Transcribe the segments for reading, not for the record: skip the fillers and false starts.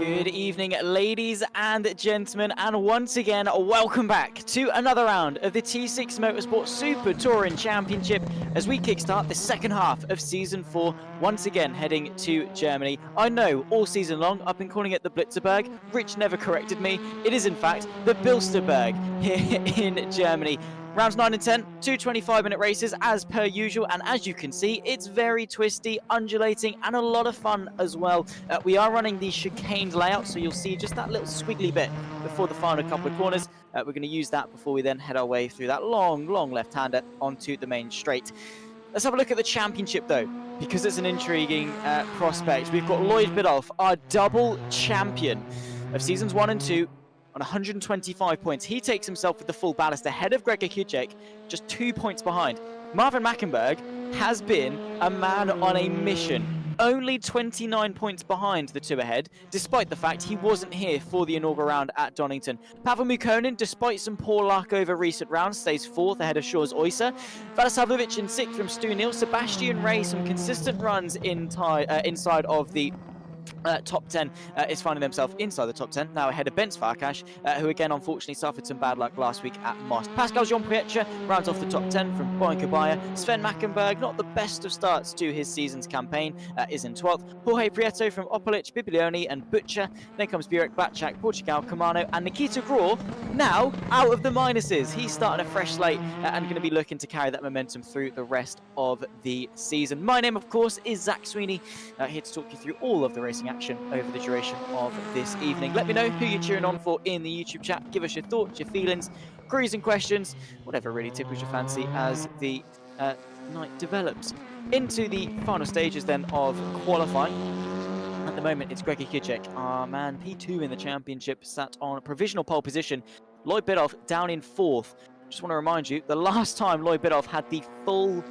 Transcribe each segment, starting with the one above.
Good evening, ladies and gentlemen, and once again, welcome back to another round of the T6 Motorsport Super Touring Championship as we kickstart the second half of Season 4, once again heading to Germany. I know, all season long, I've been calling it the Blitzerberg. Rich never corrected me. It is, in fact, the Bilster Berg here in Germany. Rounds 9 and 10, two 25-minute races as per usual, and as you can see, it's very twisty, undulating, and a lot of fun as well. We are running the chicaned layout, so you'll see just that little squiggly bit before the final couple of corners. We're going to use that before we then head our way through that long left-hander onto the main straight. Let's have a look at the championship, though, because it's an intriguing prospect. We've got Lloyd Biddulph, our double champion of Seasons 1 and 2, on 125 points. He takes himself with the full ballast ahead of Gregor Kujek, just 2 points behind. Marvin Mackenberg has been a man on a mission, only 29 points behind the two ahead, despite the fact he wasn't here for the inaugural round at Donington. Pavel Mukonin, despite some poor luck over recent rounds, stays 4th ahead of Shaw's Oyser. Valasavlovic in 6th from Stu Neal. Sebastian Ray, some consistent runs inside of the top 10 is finding themselves inside the top 10, now ahead of Benz Farkas, who again unfortunately suffered some bad luck last week at Most. Pascal Jean-Pietre rounds off the top 10 from Boyan Kabaya. Sven Mackenberg, not the best of starts to his season's campaign, is in 12th. Jorge Prieto from Opelic, Biblioni and Butcher. Then comes Burek, Blatchak, Portugal, Kamano and Nikita Gror, now out of the minuses. He's starting a fresh slate and going to be looking to carry that momentum through the rest of the season. My name, of course, is Zach Sweeney, here to talk you through all of the racing action over the duration of this evening. Let me know who you're cheering on for in the YouTube chat. Give us your thoughts, your feelings, queries and questions, whatever really tickles your fancy as the night develops. Into the final stages then of qualifying. At the moment, it's Gregor Kujek, our man P2 in the championship, sat on a provisional pole position. Lloyd Biddulph down in 4th. Just want to remind you, the last time Lloyd Biddulph had the full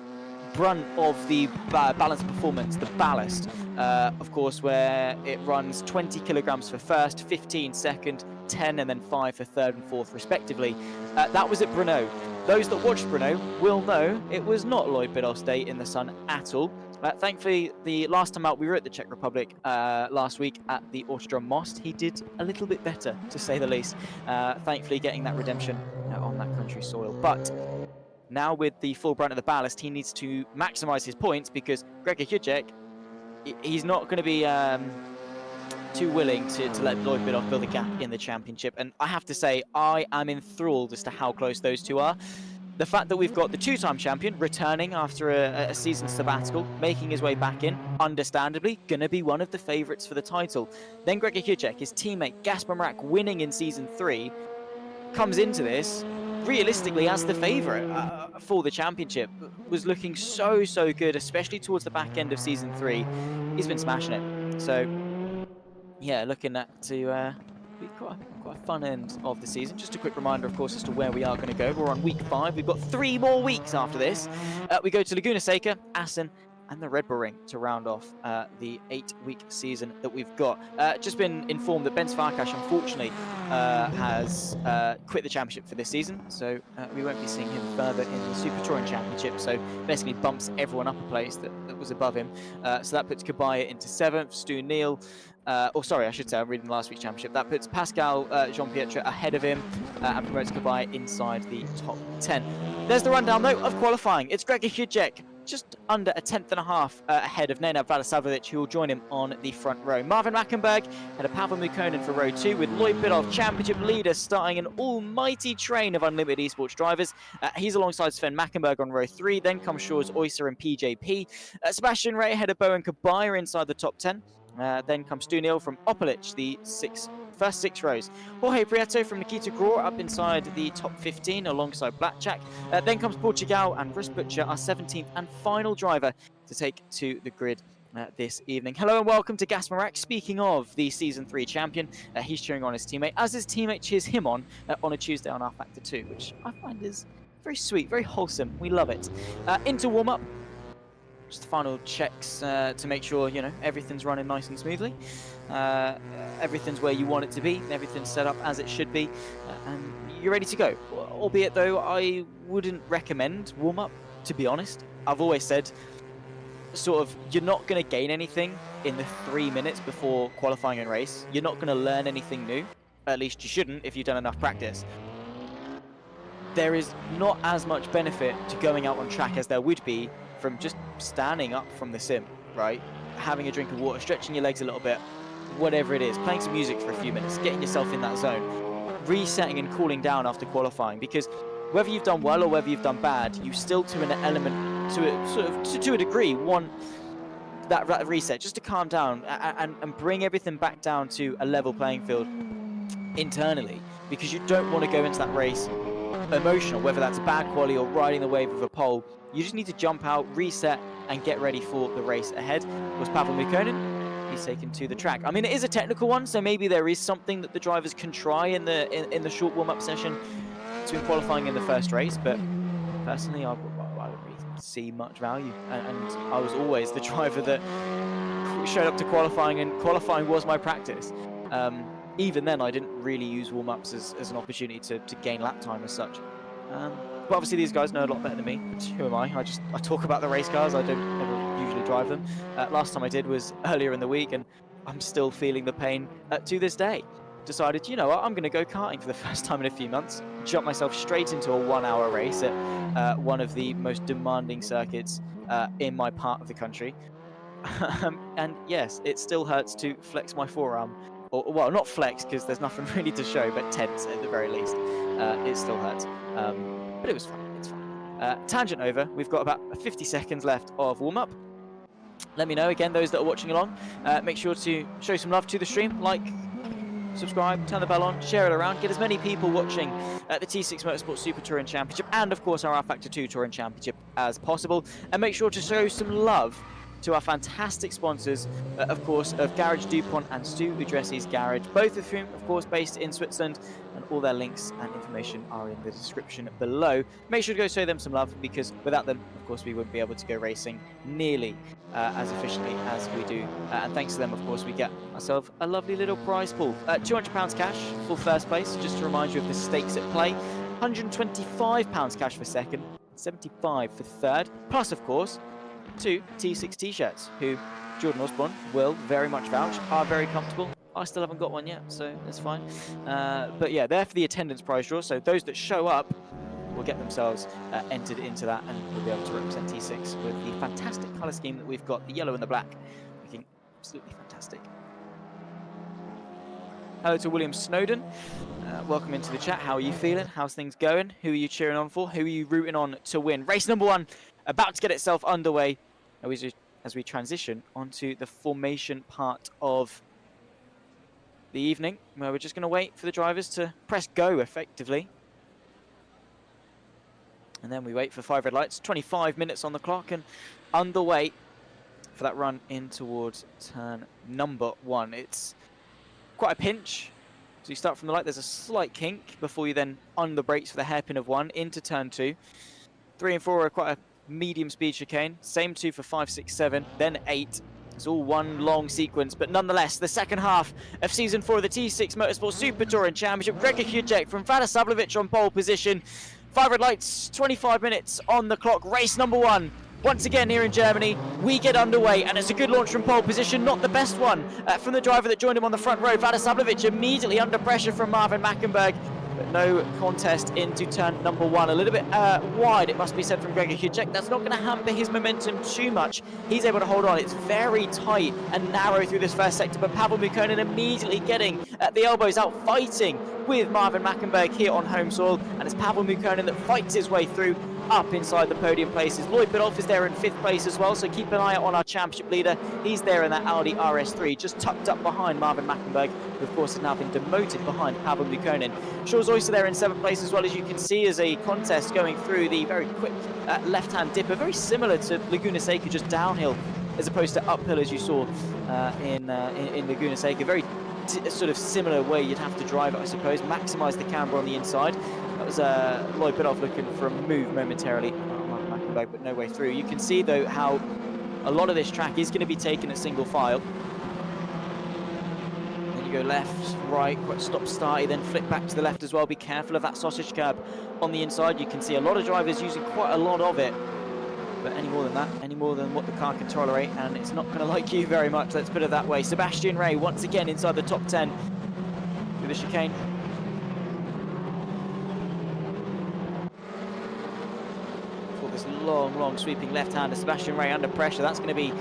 brunt of the balance performance, the ballast, of course, where it runs 20 kilograms for first, 15 second, 10 and then 5 for third and fourth respectively. That was at Brno. Those that watched Brno will know it was not Lloyd Biddulph's day in the sun at all. Thankfully, the last time out we were at the Czech Republic last week at the Autodrome Most, he did a little bit better, to say the least. Thankfully getting that redemption on that country soil. But now with the full brunt of the ballast, he needs to maximise his points because Gregor Kujek, he's not going to be too willing to let Lloyd Biddulph build a gap in the championship. And I have to say, I am enthralled as to how close those two are. The fact that we've got the two-time champion returning after a season sabbatical, making his way back in, understandably, going to be one of the favourites for the title. Then Gregor Kujek, his teammate Gaspar Mrak, winning in Season 3, comes into this realistically as the favourite for the championship. Was looking so good, especially towards the back end of Season 3. He's been smashing it. So yeah, looking at to be quite a fun end of the season. Just a quick reminder, of course, as to where we are going to go. We're on week 5. We've got 3 more weeks after this. We go to Laguna Seca, Assen and the Red Bull Ring to round off the 8-week season that we've got. Just been informed that Benz Farkas, unfortunately, has quit the championship for this season, so we won't be seeing him further in the Super Touring Championship, so basically bumps everyone up a place that was above him. So that puts Kabaya into 7th, Stu Neal, sorry, I should say, I'm reading last week's championship. That puts Pascal Jean-Pietre ahead of him and promotes Kabaya inside the top 10. There's the rundown, though, of qualifying. It's Gregor Kujek, just under a 10th and a half ahead of Nenad Valasavlovic, who will join him on the front row. Marvin Mackenberg and a Pavel Mukonin for row 2, with Lloyd Biddulph, championship leader, starting an almighty train of unlimited esports drivers. He's alongside Sven Mackenberg on row 3. Then comes Shaw's Oyser and PJP. Sebastian Ray ahead of Bowen Kabaya inside the top 10. Then comes Stu Neal from Opelic, the first 6 rows. Jorge Prieto from Nikita Gror up inside the top 15 alongside Blatchak. Then comes Portugal and Rus Butcher, our 17th and final driver to take to the grid this evening. Hello and welcome to Gaspar Mrak. Speaking of the Season 3 champion, he's cheering on his teammate, as his teammate cheers him on a Tuesday on R-Factor 2, which I find is very sweet, very wholesome. We love it. Into warm-up. Just the final checks to make sure, you know, everything's running nice and smoothly. Everything's where you want it to be. Everything's set up as it should be. And you're ready to go. Albeit, though, I wouldn't recommend warm-up, to be honest. I've always said, sort of, you're not going to gain anything in the 3 minutes before qualifying and race, you're not going to learn anything new. At least you shouldn't if you've done enough practice. There is not as much benefit to going out on track as there would be from just standing up from the sim, right? Having a drink of water, stretching your legs a little bit, whatever it is, playing some music for a few minutes, getting yourself in that zone, resetting and cooling down after qualifying, because whether you've done well or whether you've done bad, you still, to an element, to a degree, want that reset just to calm down and bring everything back down to a level playing field internally, because you don't want to go into that race emotional, whether that's a bad quali or riding the wave of a pole. You just need to jump out, reset, and get ready for the race ahead. Of course, Pavel Mukkonen, he's taken to the track. I mean, it is a technical one, so maybe there is something that the drivers can try in the short warm-up session between qualifying in the first race, but personally, I don't really see much value. And I was always the driver that showed up to qualifying, and qualifying was my practice. Even then, I didn't really use warm-ups as an opportunity to gain lap time as such. But obviously, these guys know a lot better than me. Who am I? I talk about the race cars. I don't ever usually drive them. Last time I did was earlier in the week, and I'm still feeling the pain to this day. Decided, you know what, I'm going to go karting for the first time in a few months. Jump myself straight into a 1-hour race at one of the most demanding circuits in my part of the country. And yes, it still hurts to flex my forearm. Or, well, not flex, because there's nothing really to show, but tense at the very least. It still hurts. But it was fine. It's fine. Tangent over. We've got about 50 seconds left of warm-up. Let me know, again, those that are watching along. Make sure to show some love to the stream. Like, subscribe, turn the bell on, share it around. Get as many people watching the T6 Motorsport Super Touring Championship and, of course, our R-Factor 2 Touring Championship as possible. And make sure to show some love to our fantastic sponsors, of course, of Garage DuPont and Stu Udressi's Garage, both of whom, of course, based in Switzerland, and all their links and information are in the description below. Make sure to go show them some love, because without them, of course, we wouldn't be able to go racing nearly as efficiently as we do. And thanks to them, of course, we get ourselves a lovely little prize pool. £200 cash for first place, just to remind you of the stakes at play. £125 cash for second, £75 for third, plus, of course, 2 T6 t-shirts, who Jordan Osborne will very much vouch are very comfortable. I still haven't got one yet, so that's fine. But yeah, they're for the attendance prize draw, so those that show up will get themselves entered into that, and will be able to represent T6 with the fantastic colour scheme that we've got, the yellow and the black, looking absolutely fantastic. Hello to William Snowden. Welcome into the chat. How are you feeling? How's things going? Who are you cheering on for? Who are you rooting on to win? Race number 1 about to get itself underway as we transition onto the formation part of the evening, where we're just going to wait for the drivers to press go effectively. And then we wait for 5 red lights, 25 minutes on the clock, and underway for that run in towards turn number 1. It's quite a pinch. So you start from the light, there's a slight kink before you then on the brakes for the hairpin of 1 into turn 2. 3 and 4 are quite a medium speed chicane. Same 2 for 5, 6, 7, then 8. It's all one long sequence, but nonetheless, the second half of Season 4 of the T6 Motorsport Super Touring Championship. Gregor Hudek from Vlada Sablovic on pole position. 5 red lights, 25 minutes on the clock. Race number 1. Once again here in Germany, we get underway, and it's a good launch from pole position, not the best one from the driver that joined him on the front row. Vlada Sablovic immediately under pressure from Marvin Mackenberg. But no contest into turn number 1. A little bit wide, it must be said, from Gregor Hudek. That's not going to hamper his momentum too much. He's able to hold on. It's very tight and narrow through this first sector, but Pavel Mukkonen immediately getting at the elbows, out fighting with Marvin Mackenberg here on home soil. And it's Pavel Mukkonen that fights his way through up inside the podium places. Lloyd Biddulph is there in 5th place as well, so keep an eye out on our championship leader. He's there in that Audi RS3, just tucked up behind Marvin Mackenberg, who of course has now been demoted behind Pavel Mukkonen. Shaw's Oyster there in 7th place as well, as you can see, as a contest going through the very quick left-hand dipper, very similar to Laguna Seca, just downhill as opposed to uphill as you saw in Laguna Seca. Very sort of similar way you'd have to drive it, I suppose. Maximise the camber on the inside. That was Lloyd Biddulph looking for a move momentarily. Marvin Mackenberg, but no way through. You can see though how a lot of this track is going to be taken at single file. Then you go left, right, quite stop-starty, then flip back to the left as well. Be careful of that sausage curb on the inside. You can see a lot of drivers using quite a lot of it But any more than that, any more than what the car can tolerate, and it's not going to like you very much, let's put it that way. Sebastian Ray once again inside the top 10 with the chicane. For this long sweeping left-hander, Sebastian Ray under pressure. That's going to be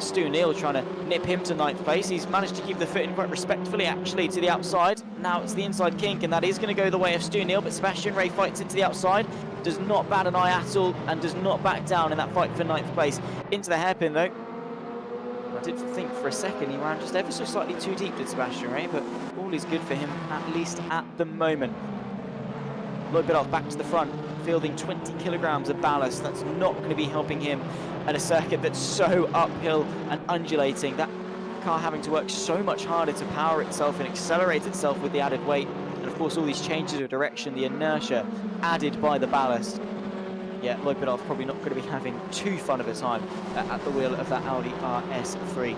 Stu Neal trying to nip him to 9th place. He's managed to keep the foot in quite respectfully, actually, to the outside. Now it's the inside kink, and that is going to go the way of Stu Neal, but Sebastian Ray fights it to the outside. Does not bat an eye at all, and does not back down in that fight for 9th place. Into the hairpin, though. I did think for a second he ran just ever so slightly too deep, did Sebastian Ray, but all is good for him, at least at the moment. Lloyd Biddulph back to the front, fielding 20 kilograms of ballast. That's not going to be helping him at a circuit that's so uphill and undulating. That car having to work so much harder to power itself and accelerate itself with the added weight. And of course all these changes of direction, the inertia added by the ballast. Yeah, Lloyd Biddulph probably not going to be having too fun of a time at the wheel of that Audi RS3.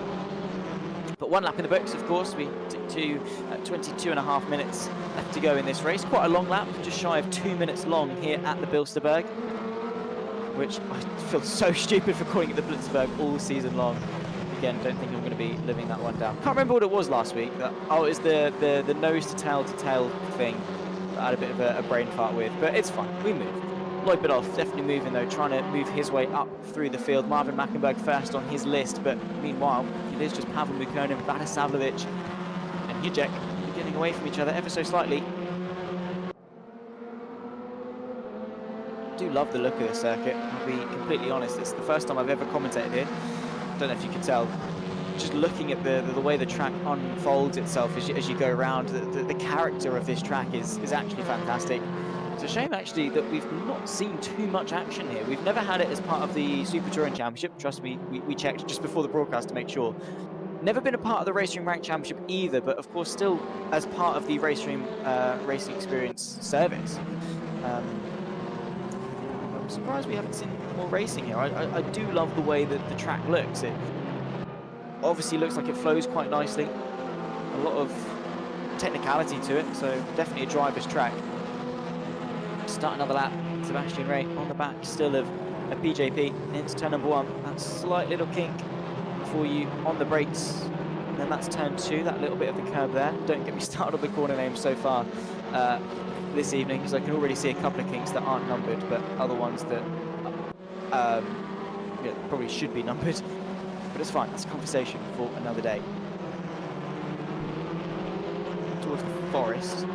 But one lap in the books, of course. We took to 22.5 minutes left to go in this race. Quite a long lap, just shy of 2 minutes long here at the Bilster Berg, which I feel so stupid for calling it the Blitzberg all season long. Again, don't think I'm going to be living that one down. Can't remember what it was last week. Oh, it was the nose to tail thing that I had a bit of a brain fart with, but it's fine. We move. Lloyd Biddulph definitely moving though, trying to move his way up through the field. Marvin Mackenberg first on his list, but meanwhile, it is just Pavel Mukonin, Vlada Savlovic, and Hujek getting away from each other ever so slightly. I do love the look of this circuit, I'll be completely honest. It's the first time I've ever commentated here. I don't know if you can tell. Just looking at the way the track unfolds itself as you go around, the character of this track is actually fantastic. It's a shame actually that we've not seen too much action here. We've never had it as part of the Super Touring Championship. Trust me, we checked just before the broadcast to make sure. Never been a part of the Racing Rank Championship either, but of course still as part of the Racing Experience service. I'm surprised we haven't seen more racing here. I do love the way that the track looks. It obviously looks like it flows quite nicely. A lot of technicality to it, so definitely a driver's track. Start another lap. Sebastian Ray on the back still of a PJP into turn number 1. That slight little kink for you on the brakes. And then that's turn 2, that little bit of the curb there. Don't get me started on the corner names so far this evening, because I can already see a couple of kinks that aren't numbered, but other ones that yeah, probably should be numbered. But it's fine, that's a conversation for another day. Towards the forest.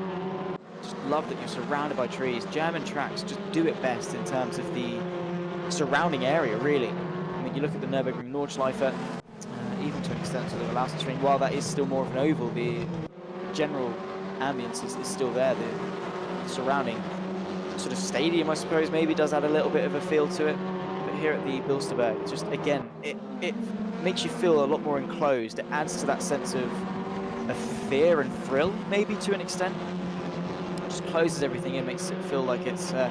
Just love that you're surrounded by trees. German tracks just do it best in terms of the surrounding area, really. I mean, you look at the Nürburgring Nordschleife, even to an extent to the Lausitzring, while that is still more of an oval, the general ambience is still there. The surrounding sort of stadium, I suppose, maybe does add a little bit of a feel to it. But here at the Bilsterberg, just again, it makes you feel a lot more enclosed. It adds to that sense of fear and thrill, maybe to an extent. Just closes everything in, makes it feel like it's a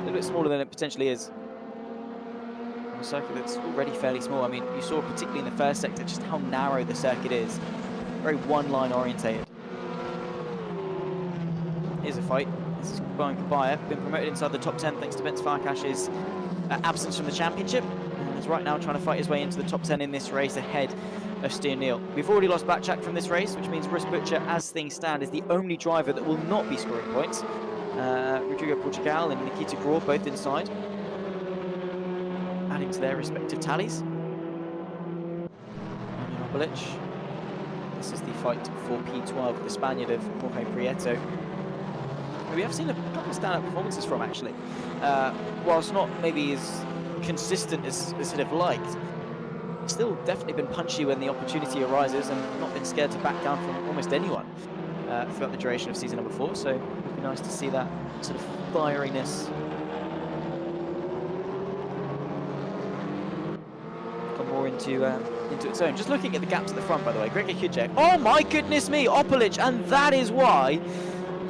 little bit smaller than it potentially is. On a circuit that's already fairly small. I mean, you saw particularly in the first sector just how narrow the circuit is. Very one-line orientated. Here's a fight. This is Brian Kabaya, been promoted inside the top 10 thanks to Bence Farkash's absence from the championship. And is right now trying to fight his way into the top 10 in this race ahead of Stu Neal. We've already lost Batchak from this race, which means Russ Butcher, as things stand, is the only driver that will not be scoring points. Rodrigo Portugal and Nikita Grau both inside, adding to their respective tallies. This is the fight for P12, the Spaniard of Jorge Prieto. We have seen a couple of stand-up performances from, actually. Whilst not maybe as consistent as he'd have liked, still definitely been punchy when the opportunity arises and not been scared to back down from almost anyone throughout the duration of season number 4. So it'd be nice to see that sort of fieriness come more into its own. Just looking at the gaps at the front, by the way, Gregor Hujek. Oh my goodness me, Opelic, and that is why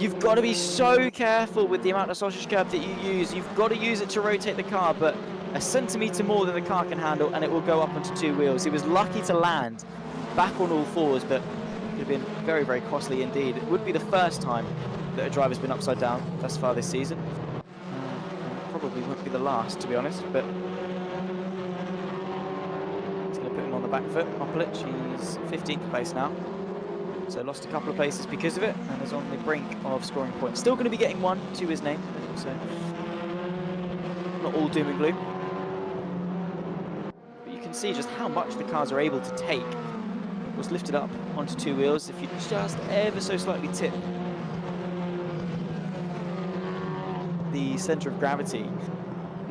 you've got to be so careful with the amount of sausage curb that you use. You've got to use it to rotate the car, but a centimetre more than the car can handle, and it will go up onto 2 wheels. He was lucky to land back on all 4s, but it could have been very, very costly indeed. It would be the first time that a driver's been upside down thus far this season. Probably won't be the last, to be honest, but back foot. Opelich, he's 15th place now. So lost a couple of places because of it, and is on the brink of scoring points. Still going to be getting one to his name, so not all doom and gloom. But you can see just how much the cars are able to take. It was lifted up onto two wheels. If you just ever so slightly tip the centre of gravity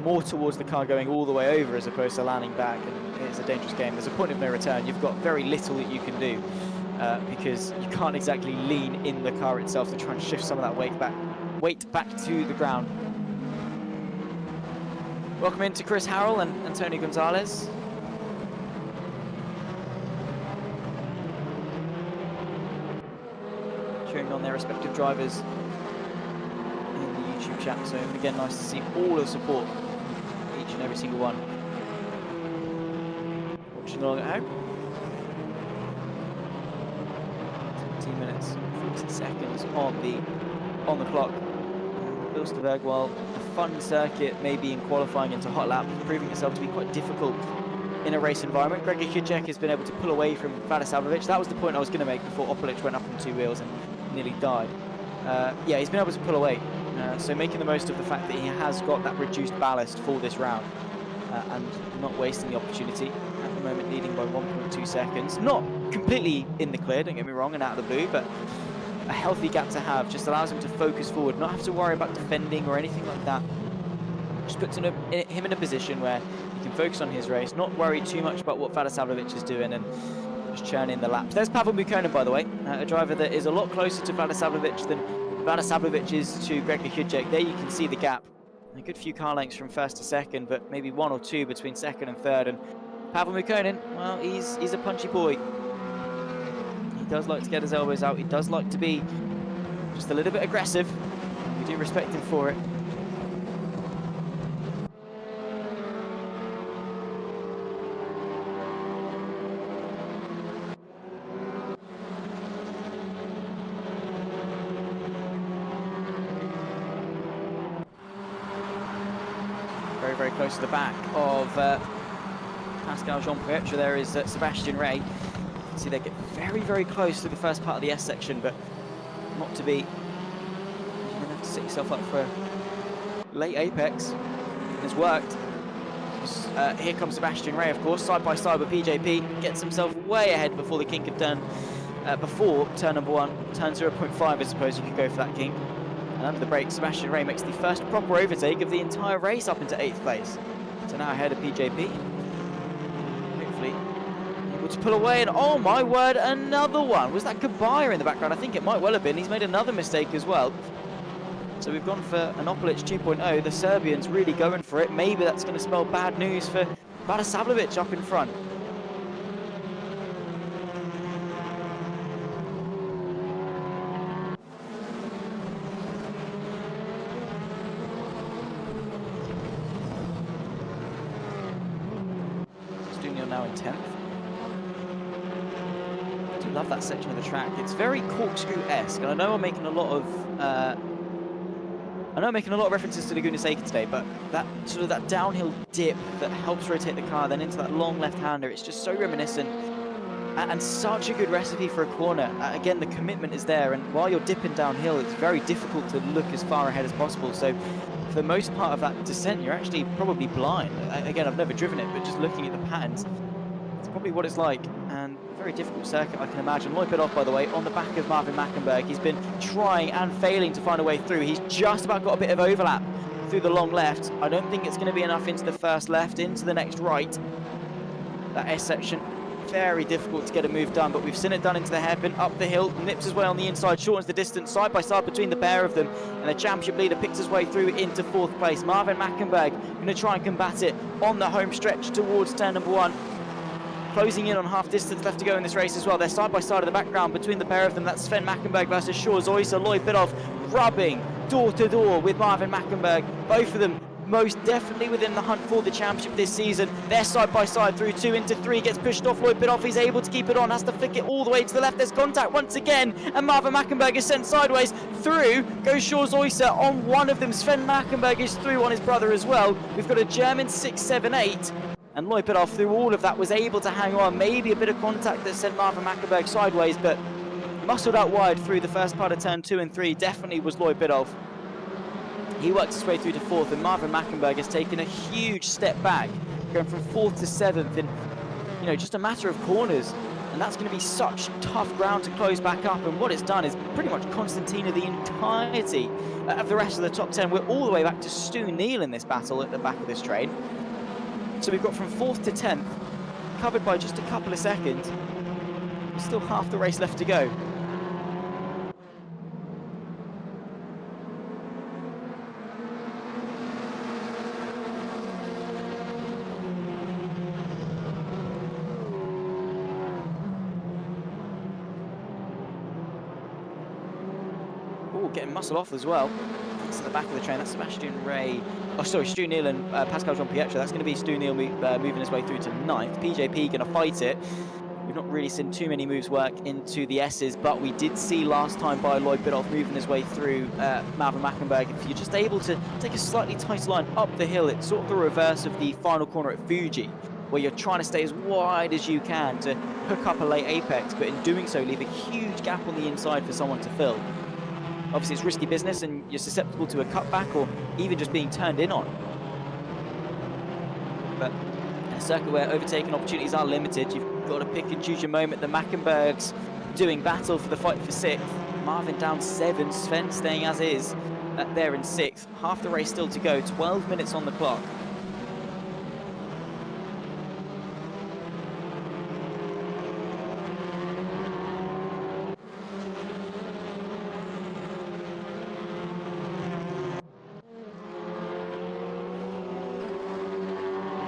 more towards the car going all the way over as opposed to landing back, and it's a dangerous game. There's a point of no return. You've got very little that you can do because you can't exactly lean in the car itself to try and shift some of that weight back to the ground. Welcome in to Chris Harrell and Antonio Gonzalez. Cheering on their respective drivers in the YouTube chat. So again, nice to see all the support, each and every single one. Watching along at home. 17 minutes, 40 seconds on the clock. Bilster Berg, while a fun circuit, maybe in qualifying into hot lap, proving itself to be quite difficult in a race environment. Greg Kudjek has been able to pull away from Vadisavljevic. That was the point I was going to make before Opelich went up on two wheels and nearly died. Yeah, he's been able to pull away. So making the most of the fact that he has got that reduced ballast for this round and not wasting the opportunity. At the moment leading by 1.2 seconds. Not completely in the clear, don't get me wrong, and out of the blue, but a healthy gap to have. Just allows him to focus forward, not have to worry about defending or anything like that. Just puts him in a position where he can focus on his race, not worry too much about what Vadisavljevic is doing, and just churn in the laps. There's Pavel Buchanan, by the way, a driver that is a lot closer to Vadisavljevic than Vadisavljevic is to Greg Kudjek. There you can see the gap. A good few car lengths from first to second, but maybe one or two between second and third. And Pavel Buchanan, well, he's a punchy boy. He does like to get his elbows out. He does like to be just a little bit aggressive. We do respect him for it. Very, very close to the back of Pascal Jean-Pietre. There is Sebastian Ray. You can see they get very, very close to the first part of the S section, but not to be. You're going to have to set yourself up for a late apex. It's worked. Here comes Sebastian Ray, of course, side by side with PJP. Gets himself way ahead before the kink of turn, before turn number one. Turn 0.5, I suppose you could go for that kink. And under the brakes, Sebastian Ray makes the first proper overtake of the entire race up into 8th place. So now ahead of PJP. Hopefully able to pull away, and oh my word, another one. Was that Kabaya in the background? I think it might well have been. He's made another mistake as well. So we've gone for an Opelich 2.0. The Serbians really going for it. Maybe that's going to spell bad news for Vadisavljevic up in front. Now in 10th. I do love that section of the track. It's very corkscrew-esque, and I know I'm making a lot of references to Laguna Seca today, but that sort of that downhill dip that helps rotate the car, then into that long left-hander, it's just so reminiscent and such a good recipe for a corner. Again, the commitment is there, and while you're dipping downhill, it's very difficult to look as far ahead as possible. So for the most part of that descent, you're actually probably blind. Again, I've never driven it, but just looking at the patterns, it's probably what it's like. And a very difficult circuit, I can imagine. Lloyd Biddulph, by the way, on the back of Marvin Mackenberg. He's been trying and failing to find a way through. He's just about got a bit of overlap through the long left. I don't think it's going to be enough into the first left, into the next right. That S section, very difficult to get a move done, but we've seen it done into the hairpin, up the hill, nips his way on the inside, shortens the distance side by side between the pair of them, and the championship leader picks his way through into 4th place. Marvin Mackenberg going to try and combat it on the home stretch towards turn number 1. Closing in on half distance left to go in this race as well. They're side by side in the background between the pair of them. That's Sven Mackenberg versus Shaw Zoysa. Lloyd Biddulph rubbing door to door with Marvin Mackenberg. Both of them most definitely within the hunt for the championship this season. They're side by side through 2 into 3, gets pushed off. Lloyd Biddulph, he's able to keep it on, has to flick it all the way to the left. There's contact once again, and Marvin Mackenberg is sent sideways. Through goes Shaw Zoysa on one of them. Sven Mackenberg is through on his brother as well. We've got a German 6, 7, 8 And Lloyd Biddulph, through all of that, was able to hang on. Maybe a bit of contact that sent Marvin Mackenberg sideways, but muscled out wide through the first part of turn 2 and 3 definitely was Lloyd Biddulph. He worked his way through to 4th, and Marvin Mackenberg has taken a huge step back, going from 4th to 7th in, you know, just a matter of corners. And that's going to be such tough ground to close back up. And what it's done is pretty much Constantina the entirety of the rest of the top 10. We're all the way back to Stu Neal in this battle at the back of this train. So we've got from 4th to 10th, covered by just a couple of seconds. Still half the race left to go. Getting muscle off as well. It's at the back of the train. That's Sebastian Ray. Oh, sorry, Stu Neal and Pascal Jean-Pietro. That's going to be Stu Neal moving his way through to 9th. PJP going to fight it. We've not really seen too many moves work into the S's, but we did see last time by Lloyd Biddulph moving his way through Marvin Mackenberg. If you're just able to take a slightly tighter line up the hill, it's sort of the reverse of the final corner at Fuji, where you're trying to stay as wide as you can to hook up a late apex, but in doing so, leave a huge gap on the inside for someone to fill. Obviously, it's risky business, and you're susceptible to a cutback or even just being turned in on. But in a circuit where overtaking opportunities are limited, you've got to pick and choose your moment. The Mackenbergs doing battle for the fight for 6th. Marvin down 7, Sven staying as is there in 6th. Half the race still to go, 12 minutes on the clock.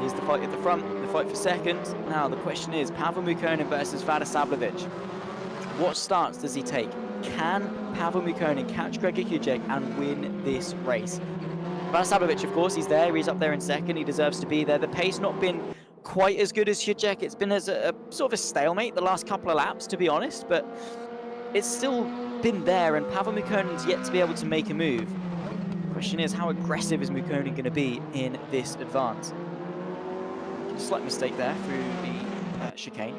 Here's the fight at the front, the fight for 2nd. Now the question is, Pavel Mukonin versus Vlada Sablovic. What starts does he take? Can Pavel Mukonin catch Gregor Hudek and win this race? Vlada Sablovic, of course, he's there. He's up there in 2nd. He deserves to be there. The pace not been quite as good as Hudek. It's been as a sort of a stalemate the last couple of laps, to be honest, but it's still been there, and Pavel Mukonin's yet to be able to make a move. The question is, how aggressive is Mukonin going to be in this advance? Slight mistake there through the chicane.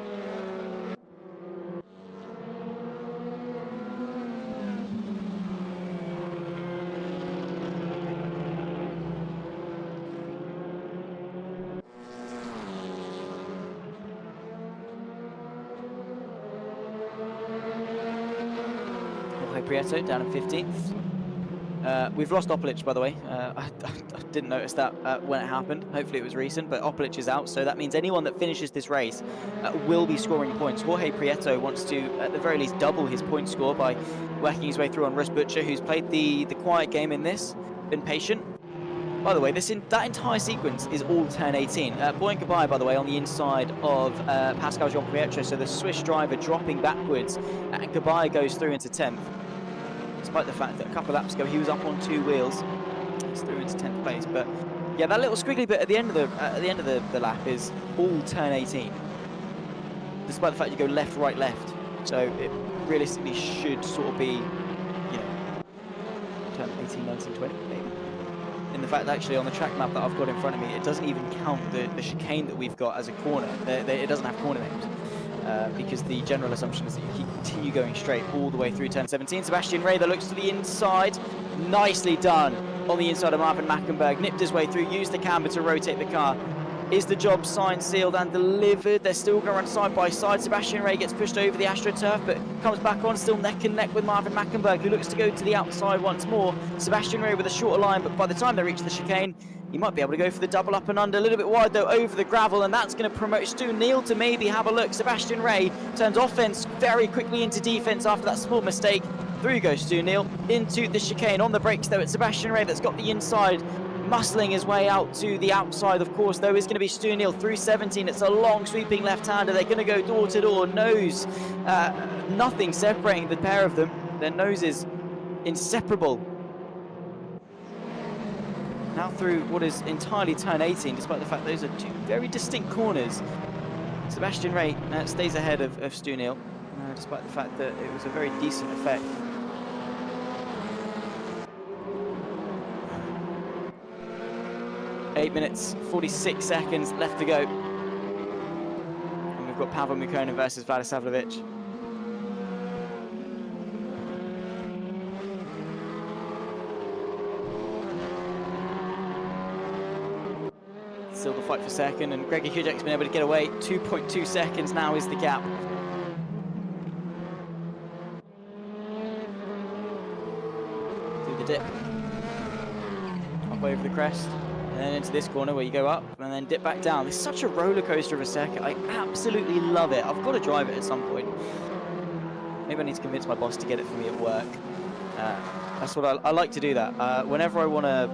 Jorge Prieto down in 15th. We've lost Opelic, by the way. I didn't notice that when it happened. Hopefully it was recent, but Opelic is out, so that means anyone that finishes this race will be scoring points. Jorge Prieto wants to, at the very least, double his point score by working his way through on Russ Butcher, who's played the quiet game in this, been patient. By the way, that entire sequence is all turn 18. Boying goodbye, by the way, on the inside of Pascal Jean-Pietro, so the Swiss driver dropping backwards, and goodbye goes through into 10th. Despite the fact that a couple of laps ago he was up on 2 wheels, he's through into 10th place. But yeah, that little squiggly bit at the end of the lap is all turn 18. Despite the fact you go left, right, left, so it realistically should sort of be, you know, turn 18, 19, 20 maybe. In the fact that actually on the track map that I've got in front of me, it doesn't even count the chicane that we've got as a corner. It doesn't have corner names. Because the general assumption is that you continue going straight all the way through turn 17. Sebastian Ray that looks to the inside. Nicely done on the inside of Marvin Mackenberg. Nipped his way through, used the camber to rotate the car. Is the job signed, sealed and delivered? They're still going to run side by side. Sebastian Ray gets pushed over the AstroTurf, but comes back on, still neck and neck with Marvin Mackenberg, who looks to go to the outside once more. Sebastian Ray with a shorter line, but by the time they reach the chicane, he might be able to go for the double up and under. A little bit wide though over the gravel, and that's going to promote Stu Neal to maybe have a look. Sebastian Ray turns offense very quickly into defense after that small mistake. Through goes Stu Neal into the chicane. On the brakes though, it's Sebastian Ray that's got the inside, muscling his way out to the outside. Of course though is going to be Stu Neal through 17. It's a long sweeping left-hander. They're going to go door to door, nose, nothing separating the pair of them. Their noses inseparable. Now through what is entirely turn 18, despite the fact those are 2 very distinct corners. Sebastian Ray stays ahead of Stu Neal, despite the fact that it was a very decent effect. 8 minutes, 46 seconds left to go. And we've got Pavel Mukkonen versus Vladisavljevic. Still the fight for second, and Gregor Hudek's been able to get away. 2.2 seconds now is the gap. Through the dip. Up over the crest, and then into this corner where you go up, and then dip back down. It's such a roller coaster of a circuit. I absolutely love it. I've got to drive it at some point. Maybe I need to convince my boss to get it for me at work. That's what I like to do that. Whenever I want to...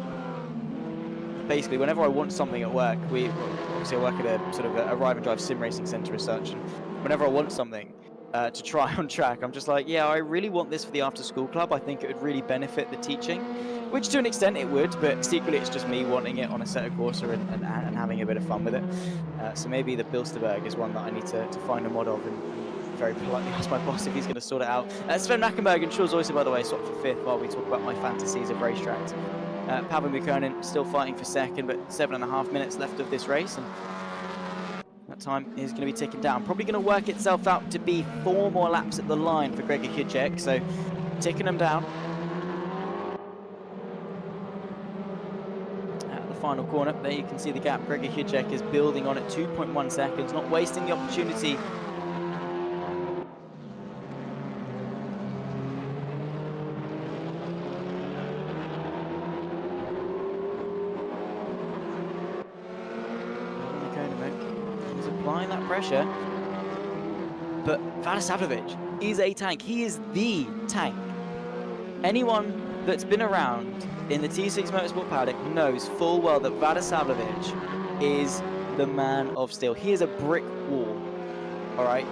Basically, whenever I want something at work, obviously I work at a sort of a ride and drive sim racing centre as such, and whenever I want something to try on track, I'm just like, yeah, I really want this for the after school club. I think it would really benefit the teaching, which to an extent it would, but secretly it's just me wanting it on a set of Corsa and having a bit of fun with it. So maybe the Bilster Berg is one that I need to find a mod of and very politely ask my boss if he's going to sort it out. Sven Mackenberg and Charles Oyster, by the way, swapped for 5th while we talk about my fantasies of racetracks. Pavel Mukkonen still fighting for second, but 7.5 minutes left of this race, and that time is going to be ticking down. Probably going to work itself out to be 4 more laps at the line for Gregor Hudek, so ticking them down. At the final corner, there you can see the gap. Gregor Hudek is building on it, 2.1 seconds, not wasting the opportunity. Applying that pressure, but Vladisavljevic is a tank. He is the tank. Anyone that's been around in the T6 Motorsport paddock knows full well that Vladisavljevic is the man of steel. He is a brick wall, all right?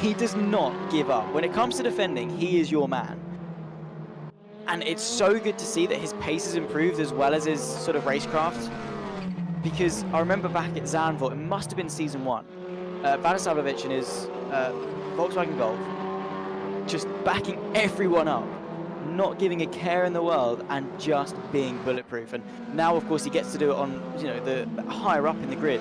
He does not give up. When it comes to defending, he is your man. And it's so good to see that his pace has improved as well as his sort of racecraft. Because I remember back at Zandvoort, it must have been season 1, Vladisavljevic in his Volkswagen Golf, just backing everyone up, not giving a care in the world, and just being bulletproof. And now, of course, he gets to do it on, you know, the higher up in the grid,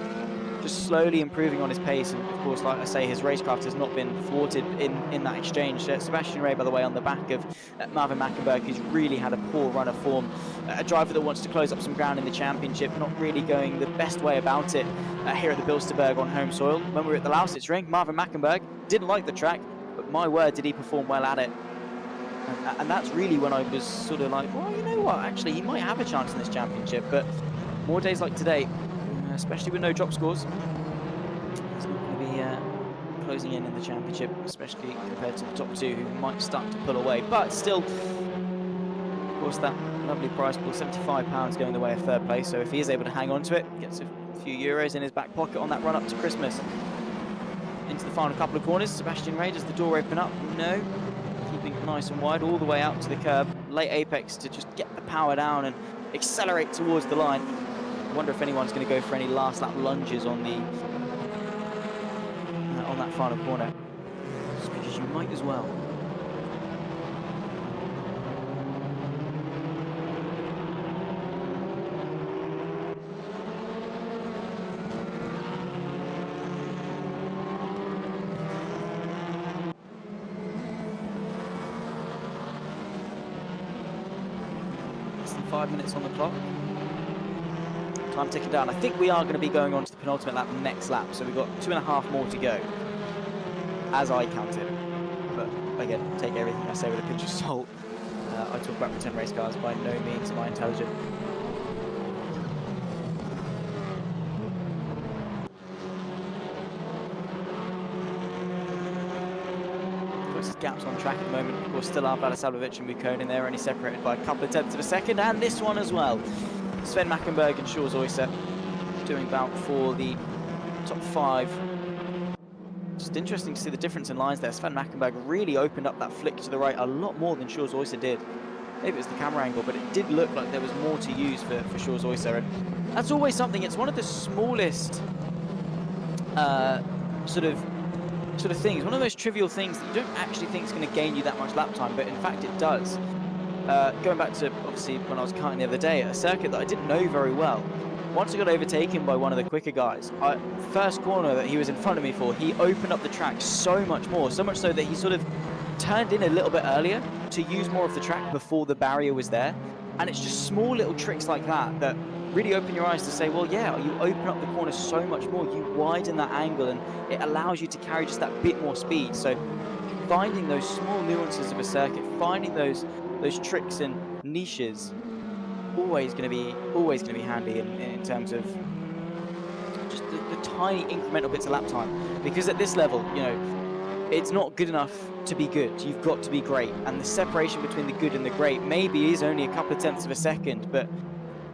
just slowly improving on his pace. And of course, like I say, his racecraft has not been thwarted in that exchange. Sebastian Ray, by the way, on the back of Marvin Mackenberg, who's really had a poor run of form. A driver that wants to close up some ground in the championship, not really going the best way about it here at the Bilsterberg on home soil. When we were at the Lausitz ring, Marvin Mackenberg didn't like the track, but my word, did he perform well at it. And that's really when I was sort of like, well, you know what, actually, he might have a chance in this championship. But more days like today, especially with no drop scores, he's not going to be closing in the championship, especially compared to the top 2 who might start to pull away. But still, of course, that lovely prize pool, £75 going the way of 3rd place. So if he is able to hang on to it, gets a few euros in his back pocket on that run up to Christmas. Into the final couple of corners, Sebastian Ray, does the door open up? No. Keeping it nice and wide all the way out to the curb. Late apex to just get the power down and accelerate towards the line. I wonder if anyone's going to go for any last lap lunges on the on that final corner. Just because you might as well. Less than 5 minutes on the clock. Time ticking down. I think we are going to be going on to the penultimate lap next lap, so we've got 2.5 more to go, as I count it. But again, take everything I say with a pinch of salt. I talk about pretend race cars, by no means am I intelligent. Closest gaps on track at the moment, of course, still are Vladisavljevic and Mukkonen. They're only separated by a couple of tenths of a second, and this one as well. Sven Mackenberg and Charles Oyster doing bout for the top 5. Just interesting to see the difference in lines there. Sven Mackenberg really opened up that flick to the right a lot more than Charles Oyster did. Maybe it was the camera angle, but it did look like there was more to use for Charles Oyster. And that's always something. It's one of the smallest sort of things. One of those trivial things that you don't actually think is going to gain you that much lap time, but in fact it does. Going back to, obviously, when I was karting the other day at a circuit that I didn't know very well, once I got overtaken by one of the quicker guys, first corner that he was in front of me for, he opened up the track so much more, so much so that he sort of turned in a little bit earlier to use more of the track before the barrier was there. And it's just small little tricks like that that really open your eyes to say, well, yeah, you open up the corner so much more, you widen that angle, and it allows you to carry just that bit more speed. So finding those small nuances of a circuit, finding those tricks and niches, always going to be handy in terms of just the tiny incremental bits of lap time. Because at this level, you know, it's not good enough to be good. You've got to be great, and the separation between the good and the great maybe is only a couple of tenths of a second, but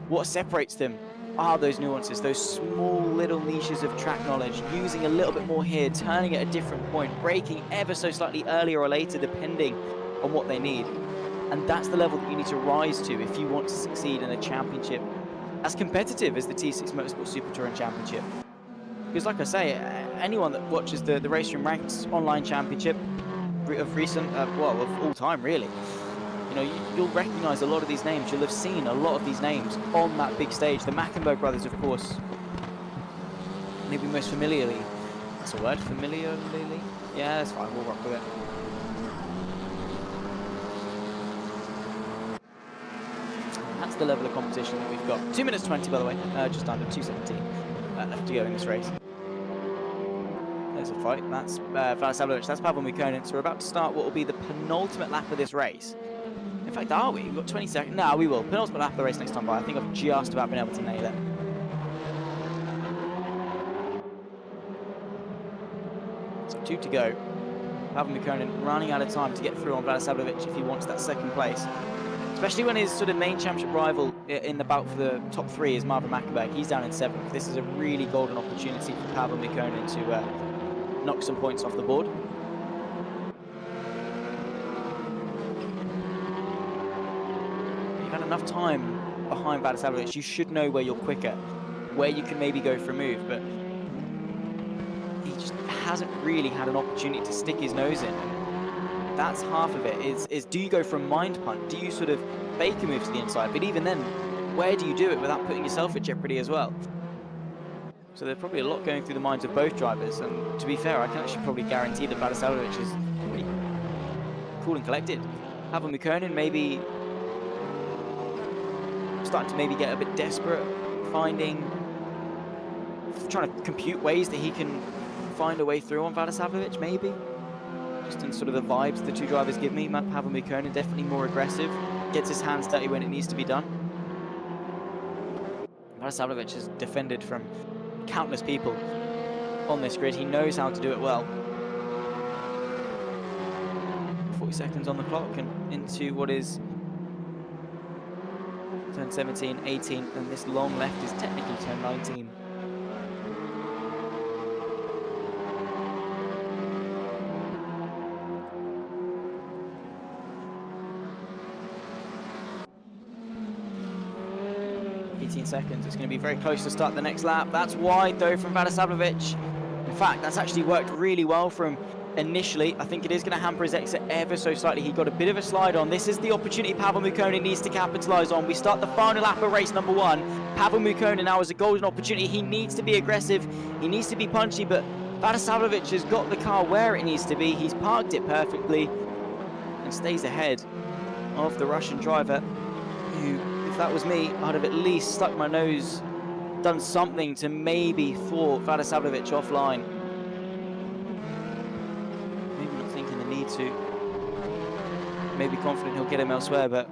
what separates them are those nuances, those small little niches of track knowledge, using a little bit more here, turning at a different point, braking ever so slightly earlier or later depending on what they need. And that's the level that you need to rise to if you want to succeed in a championship as competitive as the T6 Motorsport Super Touring Championship. Because like I say, anyone that watches the Race Room Ranks online championship of recent, well, of all time really, you know, you'll recognise a lot of these names. You'll have seen a lot of these names on that big stage. The Mackenberg brothers, of course, maybe most familiarly. That's a word, familiarly? Yeah, that's fine, we'll rock with it. That's the level of competition that we've got. 2 minutes 20, by the way, just under 2:17 left to go in this race. There's a fight. That's Valasavljevic, that's Pavel Mikonin. So we're about to start what will be the penultimate lap of this race. In fact, are we? We've got 20 seconds. No, we will. Penultimate lap of the race next time by. I think I've just about been able to nail it. So 2 to go. Pavel Mikonin running out of time to get through on Valasavljevic if he wants that second place. Especially when his sort of main championship rival in the bout for the top 3 is Marvin Mackenberg. He's down in 7th. This is a really golden opportunity for Pavel Mikonin to knock some points off the board. You've had enough time behind Valasavljevic. You should know where you're quicker, where you can maybe go for a move, but he just hasn't really had an opportunity to stick his nose in. That's half of it, is do you go for a mind punt? Do you sort of fake a move to the inside? But even then, where do you do it without putting yourself at jeopardy as well? So there's probably a lot going through the minds of both drivers, and to be fair, I can actually probably guarantee that Valasavljevic is pretty cool and collected. Pavel Mikonin maybe starting to maybe get a bit desperate, trying to compute ways that he can find a way through on Valasavljevic, maybe. Just in sort of the vibes the two drivers give me. Pavel Mikonin definitely more aggressive, gets his hands dirty when it needs to be done. Valasavljevic has defended from countless people on this grid. He knows how to do it well. 40 seconds on the clock and into what is turn 17, 18, and this long left is technically turn 19. Seconds. It's going to be very close to start the next lap. That's wide though from Valasavljevic. In fact, that's actually worked really well for him initially. I think it is going to hamper his exit ever so slightly. He got a bit of a slide on. This is the opportunity Pavel Mikonin needs to capitalise on. We start the final lap of race number 1. Pavel Mikonin now has a golden opportunity. He needs to be aggressive. He needs to be punchy, but Valasavljevic has got the car where it needs to be. He's parked it perfectly and stays ahead of the Russian driver who, if that was me, I'd have at least stuck my nose, done something to maybe thwart Valasavljevic offline. Maybe not thinking the need to. Maybe confident he'll get him elsewhere, but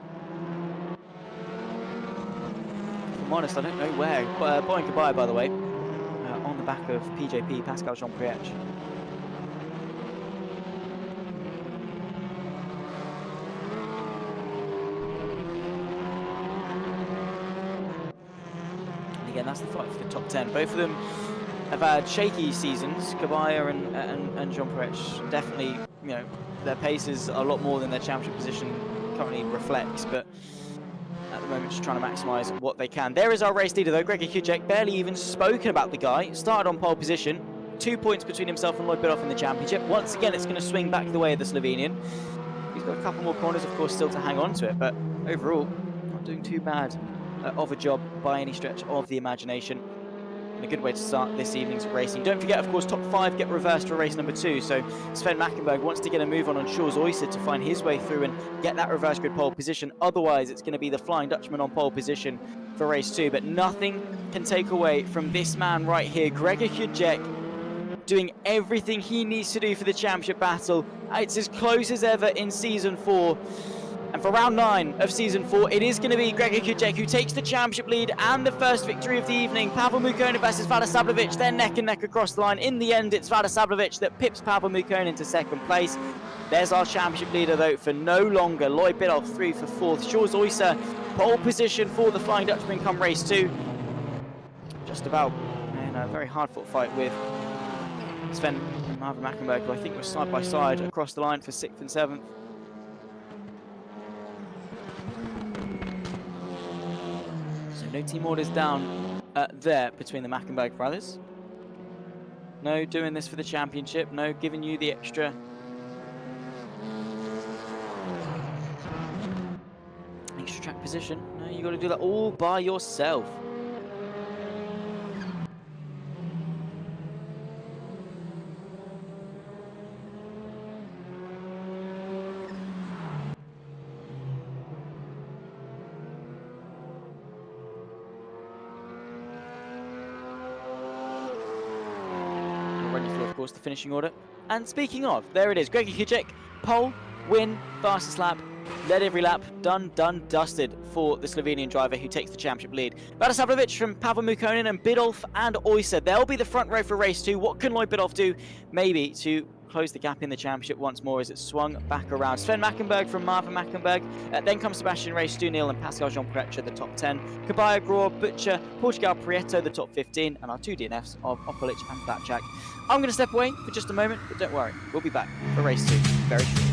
if I'm honest, I don't know where. Boeing goodbye, by the way, on the back of PJP, Pascal Jean-Priech. Again, that's the fight for the top 10. Both of them have had shaky seasons. Kabaya and Jean-Priech definitely, you know, their pace is a lot more than their championship position currently reflects, but at the moment just trying to maximise what they can. There is our race leader though, Gregor Kucek, barely even spoken about the guy. Started on pole position, 2 points between himself and Lloyd Bidoff in the championship. Once again, it's going to swing back the way of the Slovenian. He's got a couple more corners, of course, still to hang on to it, but overall, not doing too bad of a job by any stretch of the imagination. And a good way to start this evening's racing. Don't forget, of course, top 5 get reversed for race number 2. So Sven Mackenberg wants to get a move on Jules Oyster to find his way through and get that reverse grid pole position. Otherwise, it's going to be the Flying Dutchman on pole position for race 2. But nothing can take away from this man right here, Gregor Kudjek, doing everything he needs to do for the championship battle. It's as close as ever in Season 4. And for round 9 of Season 4, it is going to be Gregor Kudjek who takes the championship lead and the first victory of the evening. Pavel Mukkonen versus Vlada Sablovic. They're neck and neck across the line. In the end, it's Vlada Sablovic that pips Pavel Mukkonen to second place. There's our championship leader, though, for no longer. Lloyd Biddulph through for 4th. Jules Oyster, pole position for the Flying Dutchman come race 2. Just about a very hard-fought fight with Sven and Marvin Mackenberg, who I think were side by side across the line for 6th and 7th. No team orders down there between the Mackenberg brothers. No doing this for the championship. No giving you the extra track position. No, you got to do that all by yourself. Of course, the finishing order. And speaking of, there it is. Gregor Kudjek, pole, win, fastest lap, led every lap, done, dusted for the Slovenian driver who takes the championship lead. Vlada Sablovic from Pavel Mukkonen and Biddulph and Oyster. They'll be the front row for race 2. What can Lloyd Biddulph do? Maybe to close the gap in the championship once more as it swung back around. Sven Mackenberg from Marvin Mackenberg. Then comes Sebastian Ray, Stu Neal and Pascal Jean-Pretre, the top 10. Kabaya, Grohr, Butcher, Portugal, Prieto, the top 15. And our 2 DNFs of Opelic and Fatjack. I'm going to step away for just a moment, but don't worry, we'll be back for race 2 very shortly.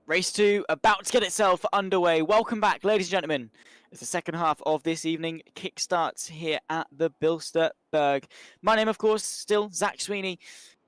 Race 2 about to get itself underway. Welcome back, ladies and gentlemen, as the second half of this evening kickstarts here at the Bilster Berg. My name, of course, still Zach Sweeney.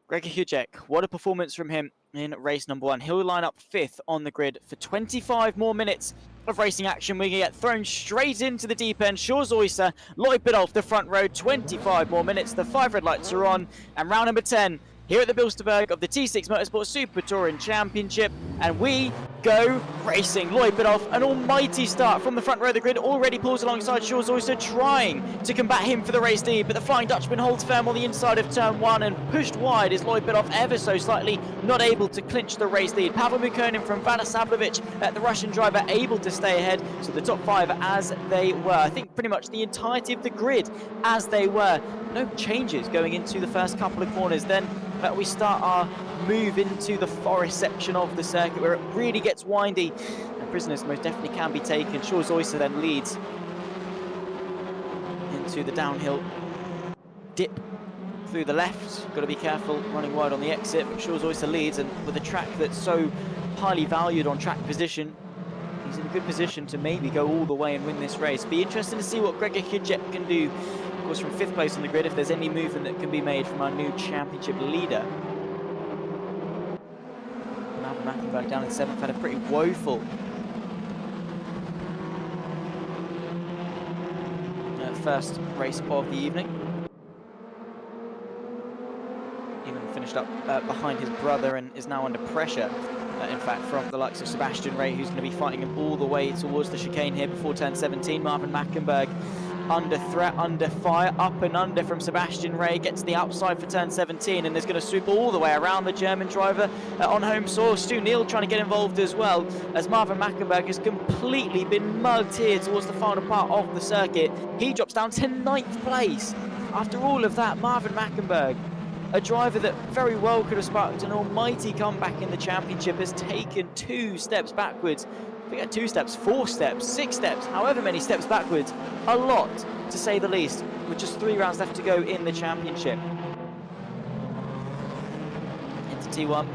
Gregor Hujek, what a performance from him in race number 1. He'll line up 5th on the grid for 25 more minutes of racing action. We're going to get thrown straight into the deep end. Shaw's Oyster, Lloyd Biddulph, the front row, 25 more minutes. The 5 red lights are on, and round number 10 here at the Bilster Berg of the T6 Motorsport Super Touring Championship, and we go racing. Lloyd Biddulph, an almighty start from the front row of the grid, already pulls alongside Shaw's Oyster, trying to combat him for the race lead, but the Flying Dutchman holds firm on the inside of turn 1 and pushed wide is Lloyd Biddulph ever so slightly, not able to clinch the race lead. Pavel Mukonin from Vada Sablovic, the Russian driver, able to stay ahead, so the top 5 as they were. I think pretty much the entirety of the grid as they were. No changes going into the first couple of corners. Then we start our move into the forest section of the circuit where it really gets windy and prisoners most definitely can be taken. Shaw's Oyster then leads into the downhill dip through the left. Got to be careful running wide on the exit, but Shaw's Oyster leads, and with a track that's so highly valued on track position, he's in a good position to maybe go all the way and win this race. Be interesting to see what Gregor Hujek can do, of course, from 5th place on the grid, if there's any movement that can be made from our new championship leader. Mackenberg down in 7th, had a pretty woeful first race of the evening. Even finished up behind his brother and is now under pressure, in fact, from the likes of Sebastian Ray, who's going to be fighting him all the way towards the chicane here before turn 17. Marvin Mackenberg under threat, under fire, up and under from Sebastian Ray, gets the outside for turn 17 and is going to swoop all the way around the German driver on home soil. Stu Neal trying to get involved as well, as Marvin Mackenberg has completely been mugged here towards the final part of the circuit. He drops down to 9th place. After all of that, Marvin Mackenberg, a driver that very well could have sparked an almighty comeback in the championship, has taken 2 steps backwards. We got 2 steps, 4 steps, 6 steps, however many steps backwards. A lot, to say the least, with just 3 rounds left to go in the championship. Into T1.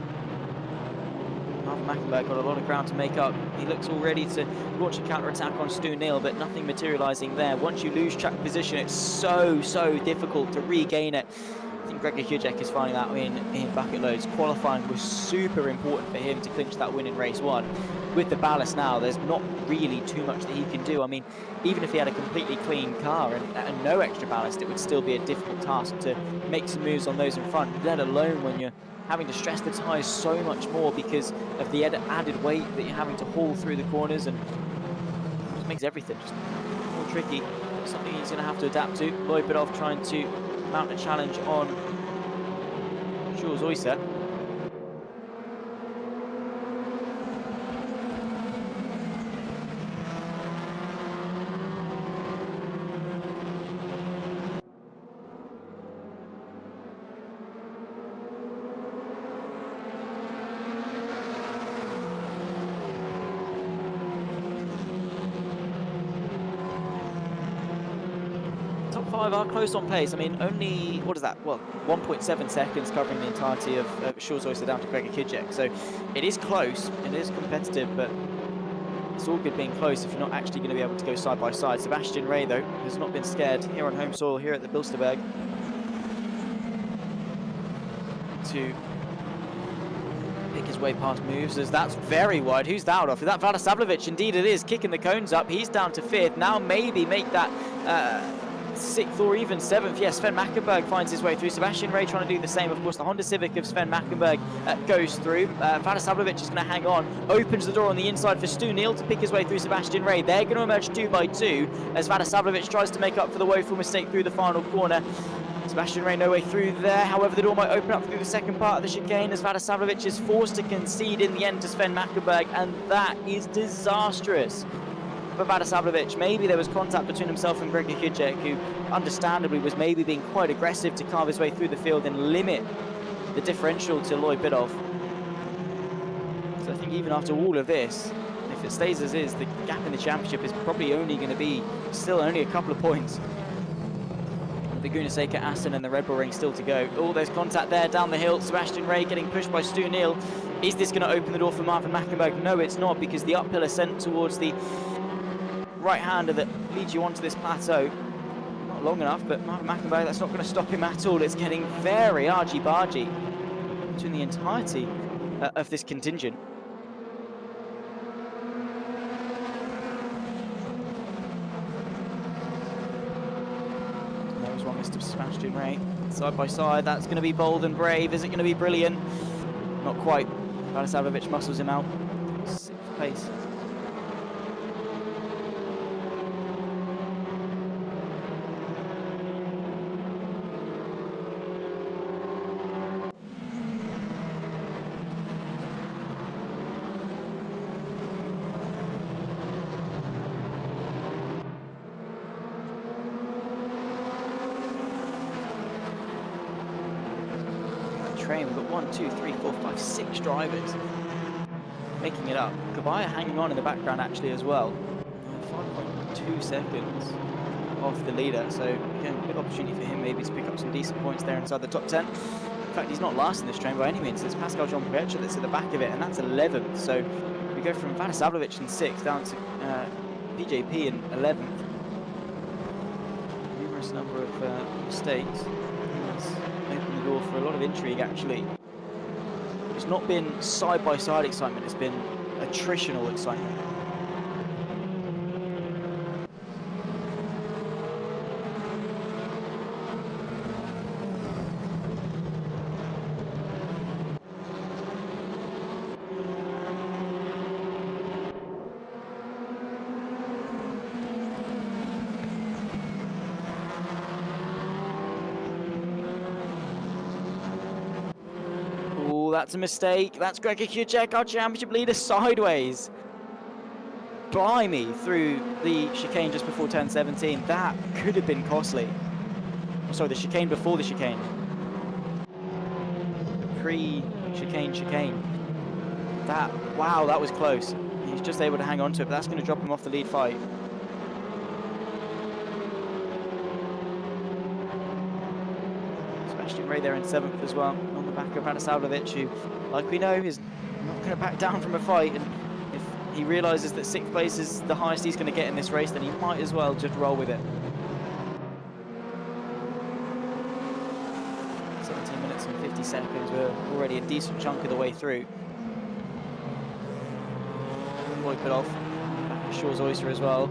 Marvin Mackenberg got a lot of ground to make up. He looks all ready to launch a counter-attack on Stu Neal, but nothing materialising there. Once you lose track position, it's so difficult to regain it. I think Gregor Hujek is finding that in bucket loads. Qualifying was super important for him to clinch that win in race 1. With the ballast now, there's not really too much that he can do. I mean, even if he had a completely clean car and no extra ballast, it would still be a difficult task to make some moves on those in front, let alone when you're having to stress the tyres so much more because of the added weight that you're having to haul through the corners, and it just makes everything just more tricky. Something he's going to have to adapt to. Lloyd Biddulph trying to mount a challenge on Shaw's Oyster. Top 5 are close on pace. I mean, only, what is that? Well, 1.7 seconds covering the entirety of Shaw's Oyster down to Gregor Hujek. So it is close, it is competitive, but it's all good being close if you're not actually going to be able to go side by side. Sebastian Ray, though, has not been scared here on home soil, here at the Bilster Berg, to pick his way past moves, as that's very wide. Who's that off? Is that Vada Sablovic? Indeed it is, kicking the cones up. He's down to 5th. Now maybe make that 6th or even 7th. Yes, Sven Mackenberg finds his way through. Sebastian Ray trying to do the same. Of course, the Honda Civic of Sven Mackenberg goes through. Vada Sablovic is going to hang on. Opens the door on the inside for Stu Neal to pick his way through Sebastian Ray. They're going to emerge 2 by 2 as Vada Sablovic tries to make up for the woeful mistake through the final corner. Sebastian Ray no way through there. However, the door might open up through the second part of the chicane as Vada Sablovic is forced to concede in the end to Sven Mackenberg, and that is disastrous for Vada Sablovic. Maybe there was contact between himself and Gregor Hujek, who understandably was maybe being quite aggressive to carve his way through the field and limit the differential to Lloyd Biddulph. So I think even after all of this, if it stays as is, the gap in the championship is probably only going to be still only a couple of points. Laguna Seca, Aston and the Red Bull Ring still to go. Oh, there's contact there down the hill. Sebastian Ray getting pushed by Stu Neal. Is this going to open the door for Marvin Mackenberg? No, it's not, because the uphill ascent towards the right-hander that leads you onto this plateau, not long enough, but Marvin Mackenberg, that's not going to stop him at all. It's getting very argy-bargy between the entirety of this contingent. There was one Mr. Sebastian Ray. Side by side, that's going to be bold and brave. Is it going to be brilliant? Not quite. Radosavljevic muscles him out. 6th place. Train. We've got 1, 2, 3, 4, 5, 6 drivers making it up. Kabaya hanging on in the background actually as well. 5.2 seconds off the leader, so again, good opportunity for him maybe to pick up some decent points there inside the top 10. In fact, he's not last in this train by any means. It's Pascal Jean-Pierre that's at the back of it, and that's 11th. So we go from Radosavljevic in 6th down to PJP in 11th. Numerous number of mistakes. Opened the door for a lot of intrigue actually. It's not been side-by-side excitement, it's been attritional excitement. That's a mistake. That's Gregor Kucek, our championship leader, sideways. Blimey, through the chicane just before turn 17. That could have been costly. Oh, sorry, the chicane before the chicane. Pre-chicane chicane. Wow, that was close. He's just able to hang on to it, but that's going to drop him off the lead fight. Sebastian Ray there in 7th as well, on the back of Radosavljevic, who, like we know, is not going to back down from a fight. And if he realises that 6th place is the highest he's going to get in this race, then he might as well just roll with it. 17 minutes and 50 seconds, we're already a decent chunk of the way through. Wipe it off, back to Shaw's Oyster as well.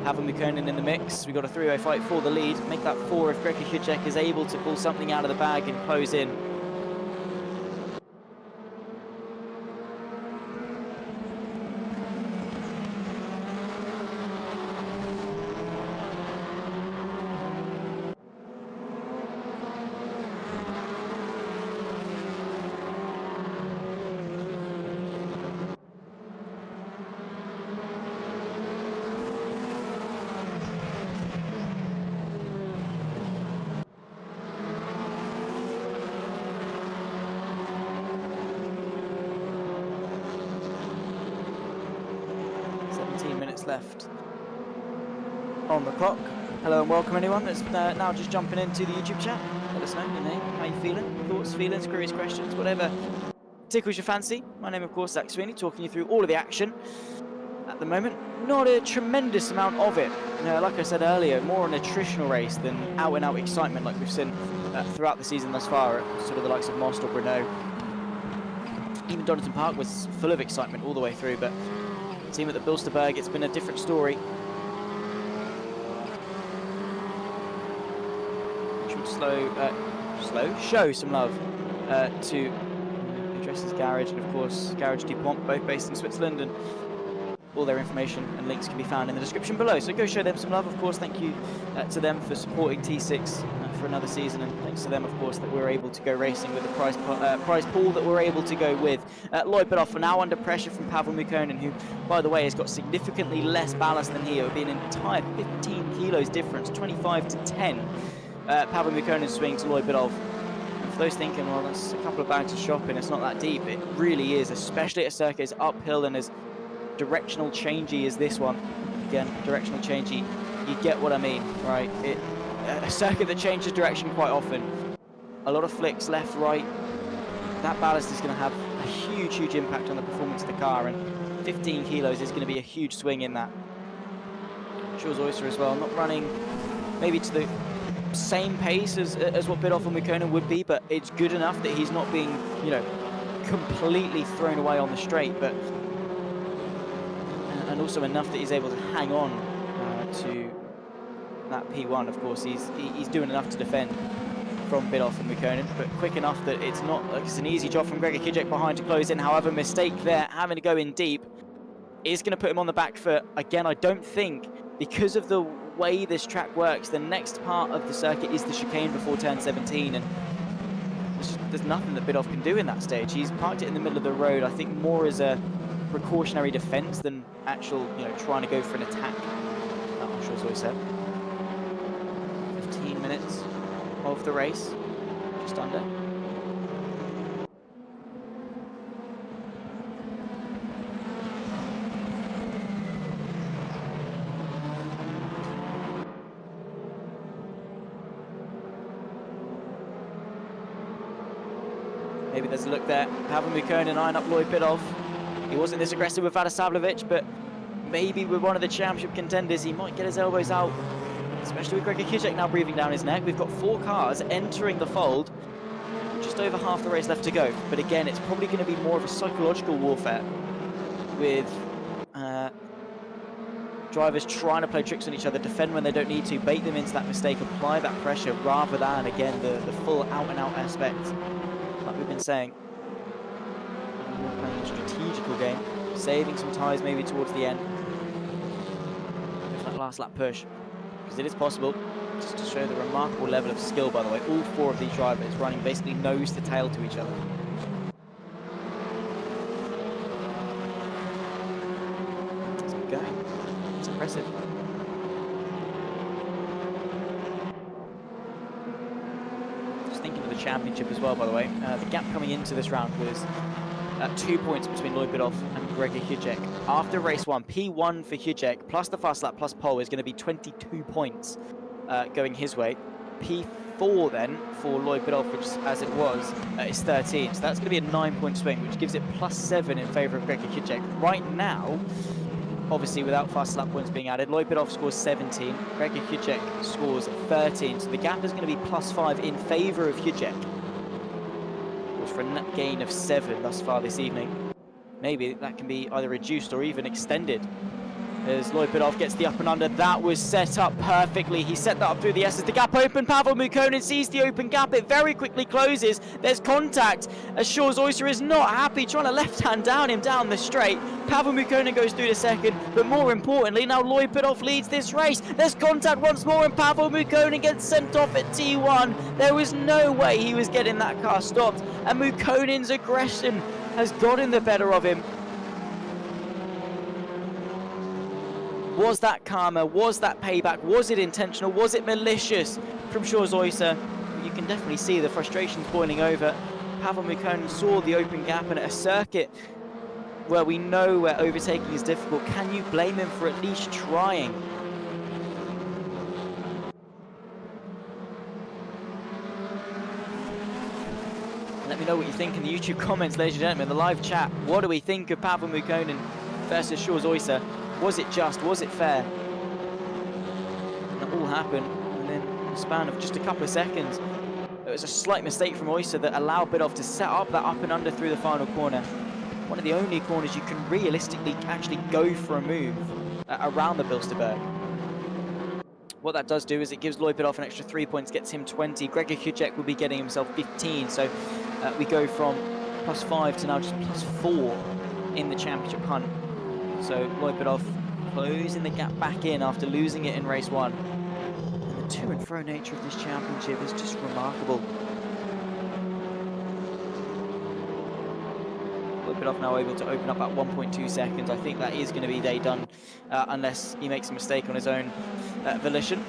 Pavel Mukonin in the mix. We've got a three-way fight for the lead. Make that 4 if Gregor Kucek is able to pull something out of the bag and close in. Left on the clock. Hello and welcome anyone that's now just jumping into the YouTube chat. Let us know your name, how you feeling, thoughts, feelings, queries, questions, whatever tickles your fancy. My name of course Zach Sweeney, talking you through all of the action. At the moment, not a tremendous amount of it. Like I said earlier, more an attritional race than out and out excitement like we've seen throughout the season thus far at sort of the likes of Most or Brno. Even Donington Park was full of excitement all the way through, but team at the Bilster Berg, it's been a different story. Should show some love to Addresses Garage and of course Garage Dupont, both based in Switzerland, and all their information and links can be found in the description below. So go show them some love, of course. Thank you to them for supporting T6 for another season, and thanks to them, of course, that we're able to go racing with the prize pool that we're able to go with. Lloyd Bidoff are now under pressure from Pavel Mukonin, who, by the way, has got significantly less ballast than he. It would be an entire 15 kilos difference, 25 to 10. Pavel Mukonin's swing to Lloyd Bidoff. And for those thinking, well, that's a couple of bags of shopping, it's not that deep. It really is, especially at a circuit as uphill and as directional changey as this one. Again, directional changey, you get what I mean, right? a circuit that changes direction quite often. A lot of flicks left, right. That ballast is going to have a huge impact on the performance of the car, and 15 kilos is going to be a huge swing in that. Jules Oyster as well, not running maybe to the same pace as what Bidoff and Mukkonen would be, but it's good enough that he's not being, you know, completely thrown away on the straight, but and also enough that he's able to hang on to that P1. Of course, he's doing enough to defend from Bidoff and Mukkonen, but quick enough that it's not like it's an easy job from Gregor Kijek behind to close in. However, mistake there, having to go in deep, is going to put him on the back foot. Again, I don't think, because of the way this track works, the next part of the circuit is the chicane before turn 17, and there's nothing that Bidoff can do in that stage. He's parked it in the middle of the road, I think more as a precautionary defense than actual, you know, trying to go for an attack. I'm sure as always said. 15 minutes of the race, just under. Maybe there's a look there. Pavel Mukkonen eyeing up Lloyd Bidoff. He wasn't this aggressive with Vlada Savlovic, but maybe with one of the championship contenders, he might get his elbows out, especially with Gregor Kijek now breathing down his neck. We've got 4 cars entering the fold, just over half the race left to go. But again, it's probably going to be more of a psychological warfare with drivers trying to play tricks on each other, defend when they don't need to, bait them into that mistake, apply that pressure, rather than, again, the full out-and-out aspect, like we've been saying. We're playing a strategical game, saving some tyres maybe towards the end. If that last lap push, because it is possible, just to show the remarkable level of skill, by the way. All 4 of these drivers running basically nose to tail to each other. Let's keep going. It's impressive. Just thinking of the championship as well, by the way. The gap coming into this round was 2 points between Lloyd Bidoff and Gregor Kijek. After race 1, P1 for Kijek, plus the fast lap, plus pole, is going to be 22 points going his way. P4 then for Lloyd Bidoff, which as it was, is 13. So that's going to be a 9-point swing, which gives it plus 7 in favour of Gregor Kijek. Right now, obviously without fast lap points being added, Lloyd Bidoff scores 17, Gregor Kijek scores 13. So the gap is going to be plus 5 in favour of Kijek, for a net gain of 7 thus far this evening. Maybe that can be either reduced or even extended as Lloyd Bidoff gets the up and under. That was set up perfectly. He set that up through the S's. The gap open. Pavel Mukkonen sees the open gap. It very quickly closes. There's contact as Jules Oyster is not happy, trying to left-hand down him down the straight. Pavel Mukkonen goes through the second, but more importantly, now Lloyd Bidoff leads this race. There's contact once more, and Pavel Mukkonen gets sent off at T1. There was no way he was getting that car stopped, and Mukkonen's aggression has gotten the better of him. Was that karma? Was that payback? Was it intentional? Was it malicious from Jules Oyster? You can definitely see the frustrations boiling over. Pavel Mukkonen saw the open gap, and at a circuit where we know where overtaking is difficult, can you blame him for at least trying? Let me know what you think in the YouTube comments, ladies and gentlemen, the live chat. What do we think of Pavel Mukkonen versus Jules Oyster? Was it just? Was it fair? And that all happened, and then in the span of just a couple of seconds, it was a slight mistake from Oyster that allowed Bidoff to set up that up and under through the final corner. One of the only corners you can realistically actually go for a move around the Bilster Berg. What that does do is it gives Lloyd Bidoff an extra 3 points, gets him 20. Gregor Kijek will be getting himself 15, so we go from plus 5 to now just plus 4 in the championship hunt. So Lloyd Bidoff closing the gap back in after losing it in race 1. And the to and fro nature of this championship is just remarkable. Lloyd Bidoff now able to open up at 1.2 seconds. I think that is going to be day done unless he makes a mistake on his own volition.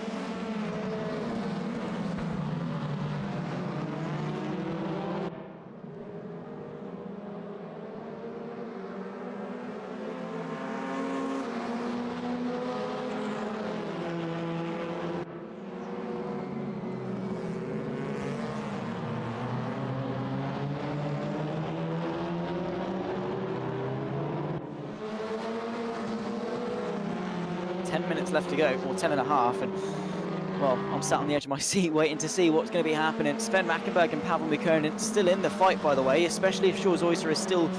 10 minutes left to go, or 10 and a half, and well, I'm sat on the edge of my seat waiting to see what's going to be happening. Sven Mackenberg and Pavel Mukkonen still in the fight, by the way, especially if Shores Oyster is still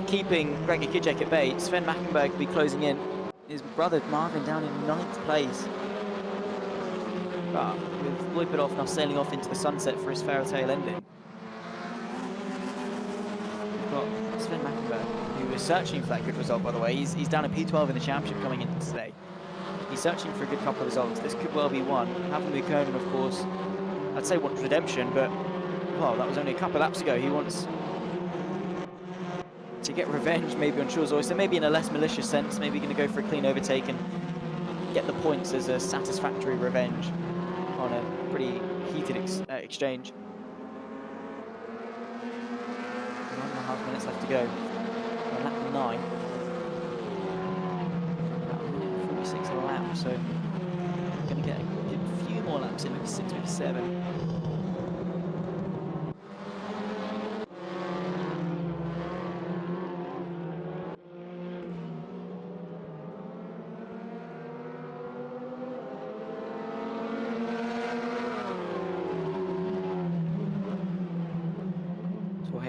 keeping Gregor Kijek at bay. Sven Mackenberg will be closing in. His brother Marvin down in 9th place. But with Lupidov now sailing off into the sunset for his fairy tale ending. We've got Sven Mackenberg, who is searching for that good result, by the way. He's down at P12 in the championship coming into today. He's searching for a good couple of results. This could well be one. Pavel Mukkonen, of course, I'd say wants redemption, but well, that was only a couple of laps ago. He wants to get revenge, maybe on Shores Oyster, maybe in a less malicious sense, maybe going to go for a clean overtake and get the points as a satisfactory revenge on a pretty heated exchange. 9.5 minutes left to go. On lap 9. About a minute and 46 a lap, so I'm going to get a few more laps in, maybe 6, maybe 7.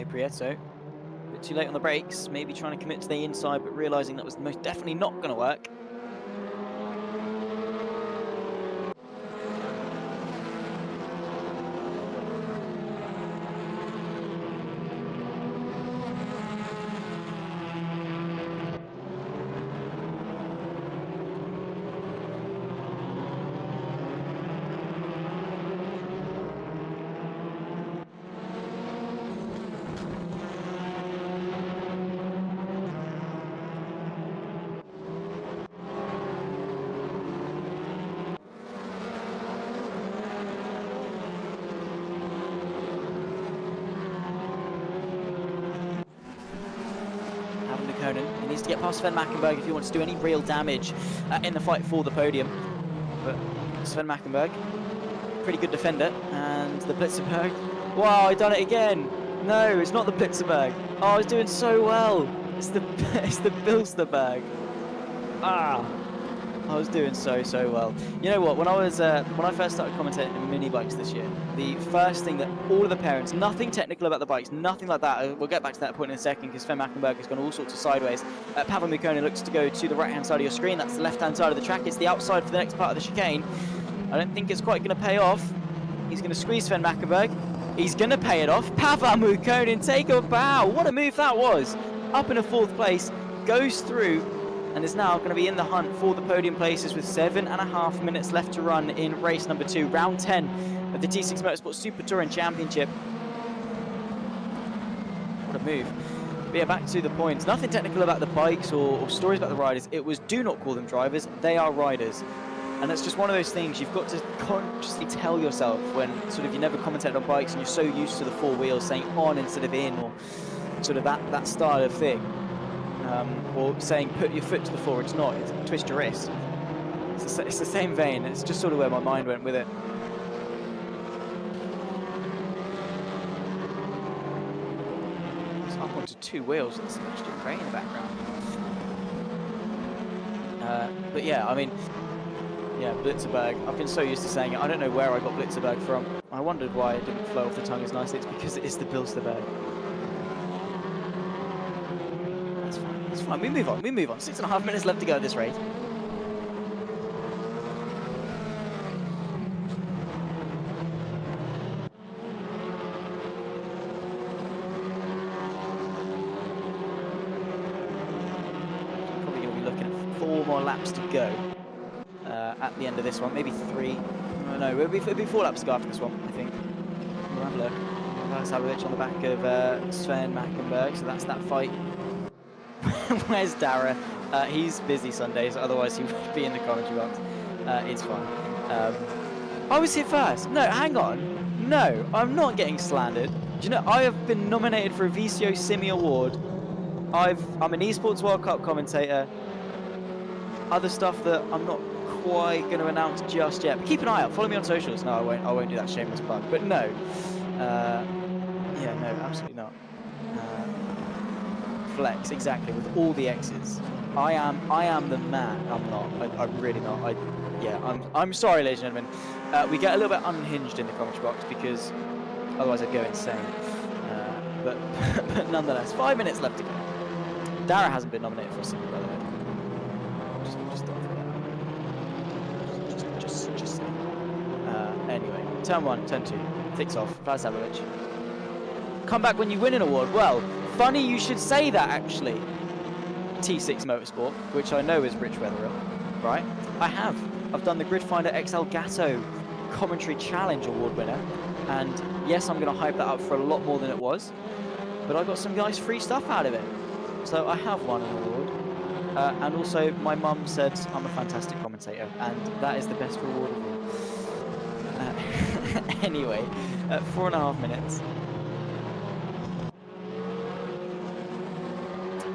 Prieto, a bit too late on the brakes, maybe trying to commit to the inside, but realising that was most definitely not going to work. He needs to get past Sven Mackenberg if he wants to do any real damage in the fight for the podium. But Sven Mackenberg, pretty good defender, and the Blitzerberg. Wow, I done it again. No, it's not the Blitzerberg. Oh, I was doing so well. It's the Bilsterberg. Ah, I was doing so well. You know what? When I first started commentating mini bikes this year, the first thing that all of the parents, nothing technical about the bikes, nothing like that. We'll get back to that point in a second because Sven Mackenberg has gone all sorts of sideways. Pavel Mukkonen looks to go to the right-hand side of your screen. That's the left-hand side of the track. It's the outside for the next part of the chicane. I don't think it's quite going to pay off. He's going to squeeze Sven Mackenberg. He's going to pay it off. Pavel Mukkonen, take a bow. What a move that was. Up in a 4th place, goes through, and is now going to be in the hunt for the podium places with 7.5 minutes left to run in race number 2, round 10 of the T6 Motorsport Super Touring Championship. What a move. But yeah, back to the points. Nothing technical about the bikes or stories about the riders. It was, do not call them drivers, they are riders. And that's just one of those things you've got to consciously tell yourself when sort of you never commentated on bikes and you're so used to the 4 wheels saying on instead of in, or sort of that style of thing. Or saying put your foot to the floor, it's not, it's twist your wrist. It's the same vein, it's just sort of where my mind went with it. It's up onto 2 wheels, that's actually great in the background. But yeah, I mean, yeah, Blitzerberg, I've been so used to saying it, I don't know where I got Blitzerberg from. I wondered why it didn't flow off the tongue as nicely. It's because it is the Bilsterberg. It's fine, we move on. 6.5 minutes left to go at this race. Probably going to be looking at 4 more laps to go at the end of this one. Maybe 3. No, it'll be 4 laps to go after this one, I think. We'll have a look. Savage on the back of Sven Mackenberg, so that's that fight. Where's Dara? He's busy Sundays, otherwise he would be in the commentary box. It's fine. I was here first. No, hang on. No, I'm not getting slandered. Do you know, I have been nominated for a VCO Simi Award. I'm an Esports World Cup commentator. Other stuff that I'm not quite going to announce just yet. But keep an eye out. Follow me on socials. No, I won't do that shameless plug. But no. Yeah, no, absolutely not. flex, exactly, with all the X's. I am the man. I'm not. I'm really not. Yeah, I'm sorry, ladies and gentlemen. We get a little bit unhinged in the commentary box because otherwise I'd go insane. But but nonetheless, 5 minutes left to go. Dara hasn't been nominated for a single, by the way. Just thought that. Just saying. Anyway, turn 1, turn 2, ticks off. Vlad Savage. Come back when you win an award. Well, funny you should say that, actually. T6 Motorsport, which I know is Rich Weatherill, right? I have. I've done the Grid Finder XL Gatto Commentary Challenge Award winner, and yes, I'm going to hype that up for a lot more than it was, but I got some nice free stuff out of it. So I have won an award, and also my mum said I'm a fantastic commentator, and that is the best reward of all. Anyway, 4.5 minutes.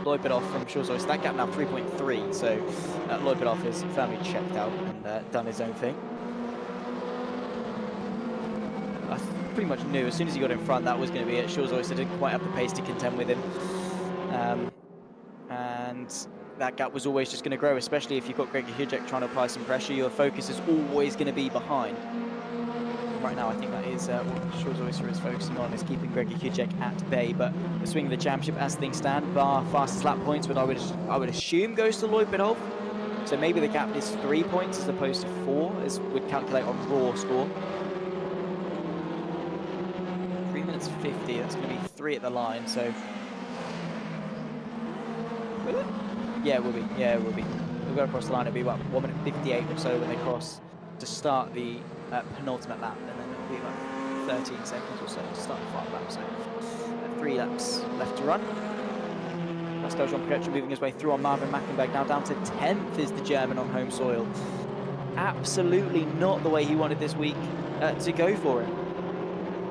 Lloyd Bidoff from Shaw's that gap now 3.3, so Lloyd Bidoff is firmly checked out and done his own thing. I pretty much knew as soon as he got in front that was going to be it. Shaw's didn't quite have the pace to contend with him, and that gap was always just going to grow, especially if you've got Gregor Hujek trying to apply some pressure. Your focus is always going to be behind. Right now, I think that is what Shaw's is focusing on, is keeping Gregor Hujek at bay. But the swing of the championship, as things stand, bar fastest lap points, but I would assume goes to Lloyd Bidoff. So maybe the gap is 3 points as opposed to 4, as we'd calculate on raw score. 3 minutes 50. That's going to be 3 at the line. So, will it? Yeah, it will be. Yeah, it will be. We'll go across the line. It'll be about 1 minute 58 or so when they cross to start the penultimate lap, and then it'll be about 13 seconds or so to start the final lap. So 3 laps left to run. Pascal Jean-Pierre moving his way through on Marvin Mackenberg, now down to 10th is the German on home soil. Absolutely not the way he wanted this week to go for it.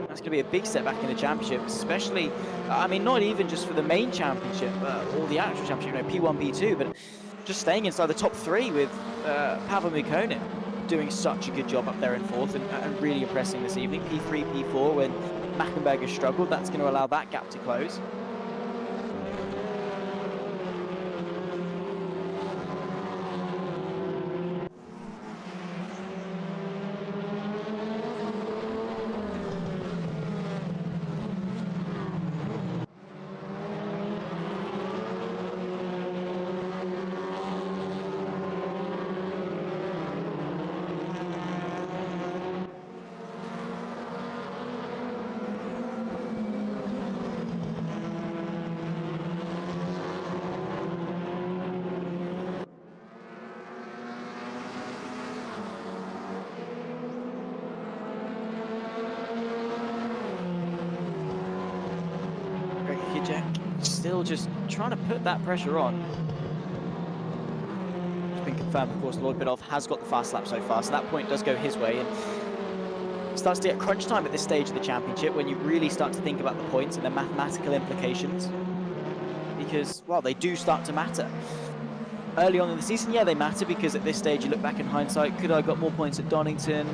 That's going to be a big setback in the championship, especially, I mean, not even just for the main championship or the actual championship, you know, P1, P2, but just staying inside the top 3 with Pavel Mikonin doing such a good job up there in 4th and really impressing this evening. P3, P4, when Mackenberg has struggled, that's going to allow that gap to close. Still just trying to put that pressure on. It's been confirmed, of course, Lloyd Bidoff has got the fast lap so far, so that point does go his way, and it starts to get crunch time at this stage of the championship when you really start to think about the points and the mathematical implications, because, well, they do start to matter. Early on in the season, yeah, they matter, because at this stage you look back in hindsight, could I have got more points at Donington,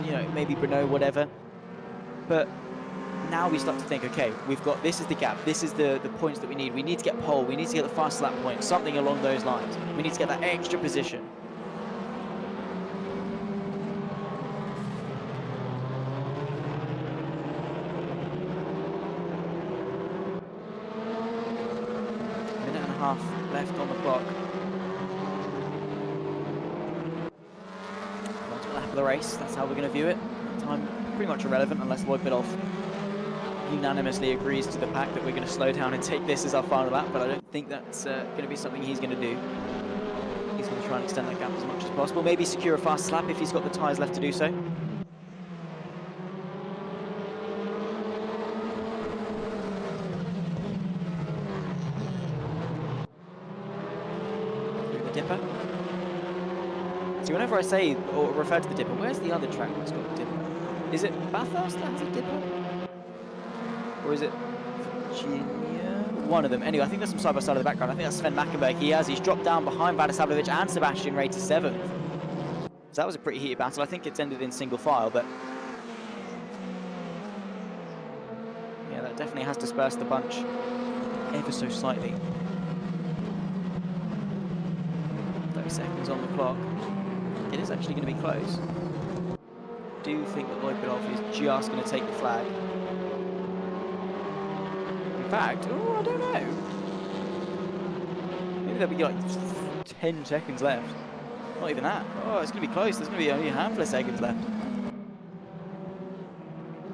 you know, maybe Brno, whatever. But now we start to think, okay, we've got, this is the gap, this is the points that we need. We need to get pole, we need to get the fast lap point, something along those lines. We need to get that extra position. Minute and a half left on the clock. Penultimate lap of the race, that's how we're going to view it. Time pretty much irrelevant unless Lloyd Bidoff unanimously agrees to the pack that we're going to slow down and take this as our final lap, but I don't think that's going to be something he's going to do. He's going to try and extend that gap as much as possible, maybe secure a fast lap if he's got the tyres left to do so. Through the dipper. See, whenever I say or refer to the dipper, where's the other track that's got a dipper? Is it Bathurst that has a dipper? Or is it Virginia? One of them. Anyway, I think there's some side-by-side in the background. I think that's Sven Mackenberg. He's dropped down behind Vadisavljevic and Sebastian Ray to 7th. So that was a pretty heated battle. I think it's ended in single file, but yeah, that definitely has dispersed the bunch. ever so slightly. 30 seconds on the clock. It is actually going to be close. I do think that Lopidov is just going to take the flag. In fact, oh, I don't know. Maybe there'll be like 10 seconds left. Not even that. Oh, it's going to be close. There's going to be only a handful of seconds left.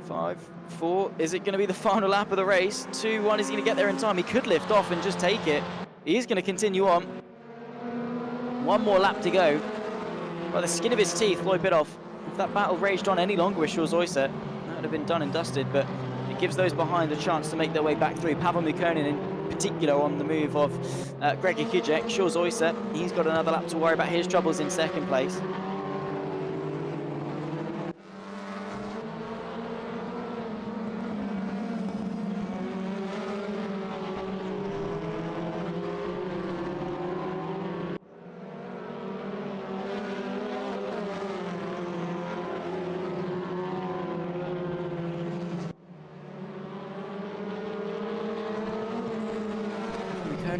5, 4. Is it going to be the final lap of the race? 2, 1. Is he going to get there in time? He could lift off and just take it. He is going to continue on. One more lap to go. By the skin of his teeth, Lopidov. If that battle raged on any longer with Shorzoysa, that would have been done and dusted, but it gives those behind a chance to make their way back through. Pavel Mukkonen in particular on the move of Gregor Kujek. Shorzoysa, he's got another lap to worry about his troubles in second place.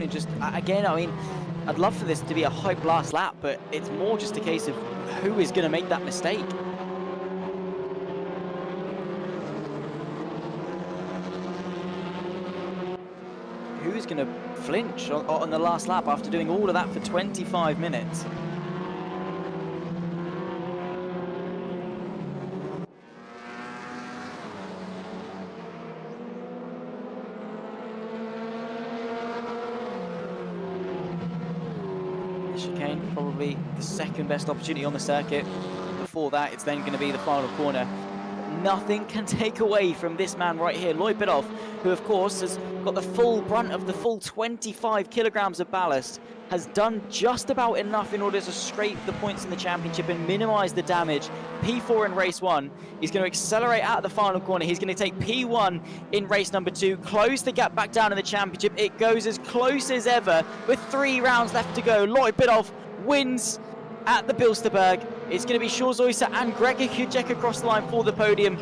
Just again, I mean, I'd love for this to be a hype last lap, but it's more just a case of who is going to make that mistake. Who's going to flinch on the last lap after doing all of that for 25 minutes? Chicane, probably the second best opportunity on the circuit. Before that, it's then going to be the final corner. Nothing can take away from this man right here, Lopidov, who of course has got the full brunt of the full 25 kilograms of ballast, has done just about enough in order to scrape the points in the championship and minimize the damage. P4 in race 1. He's going to accelerate out of the final corner. He's going to take P1 in race number 2, close the gap back down in the championship. It goes as close as ever with 3 rounds left to go. Lopidov wins at the Bilster Berg. It's going to be Shorzoysa and Gregor Kujek across the line for the podium.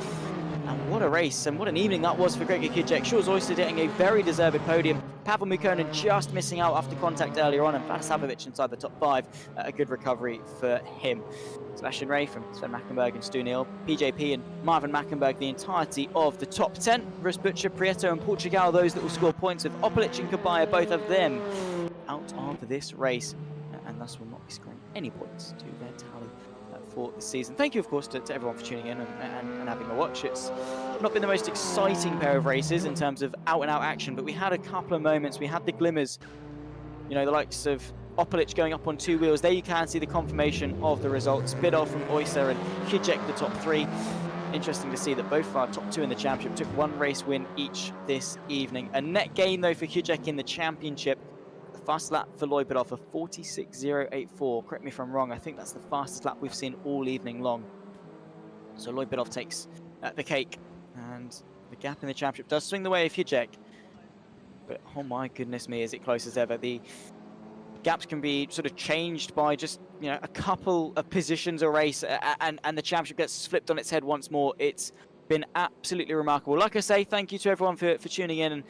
And what a race and what an evening that was for Gregor Kujek. Shorzoysa getting a very deserved podium. Pavel Mukkonen just missing out after contact earlier on, and Vasavovich inside the top 5. A good recovery for him. Sebastian Ray from Sven Mackenberg and Stu Neal, PJP and Marvin Mackenberg, the entirety of the top 10. Rus Butcher, Prieto and Portugal, those that will score points with Opelic and Kabaya, both of them out of this race, and thus will not be scoring any points to their tally for the season. Thank you, of course, to everyone for tuning in and having a watch. It's not been the most exciting pair of races in terms of out-and-out action, but we had a couple of moments. We had the glimmers, you know, the likes of Opelic going up on 2 wheels. There you can see the confirmation of the results. Bidov from Oyster and Kujek the top 3. Interesting to see that both our top 2 in the championship took 1 race win each this evening. A net gain, though, for Kujek in the championship. The fast lap for Lopidov of 46.084. Correct me if I'm wrong, I think that's the fastest lap we've seen all evening long. So Lopidov takes the cake, and the gap in the championship does swing the way of Kujek. But oh my goodness me, is it close as ever. The gaps can be sort of changed by just, you know, a couple of positions a race, and the championship gets flipped on its head once more. It's been absolutely remarkable. Like I say, thank you to everyone for tuning in and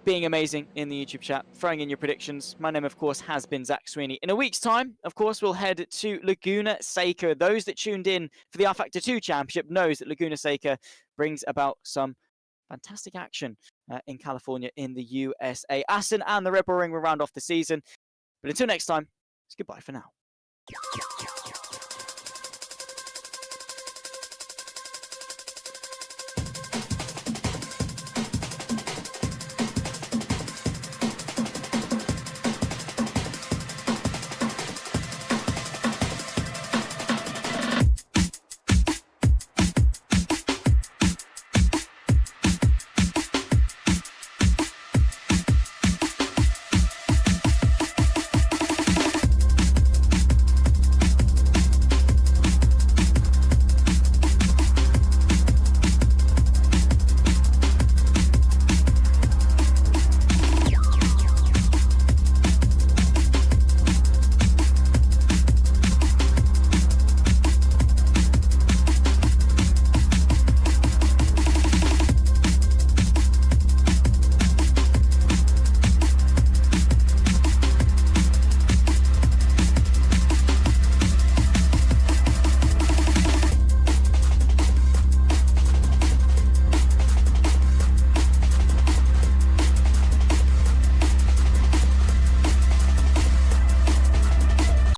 being amazing in the YouTube chat, throwing in your predictions. My name, of course, has been Zach Sweeney. In a week's time, of course, we'll head to Laguna Seca. Those that tuned in for the R Factor 2 Championship knows that Laguna Seca brings about some fantastic action in California in the USA. Assen and the Red Bull Ring will round off the season. But until next time, it's goodbye for now.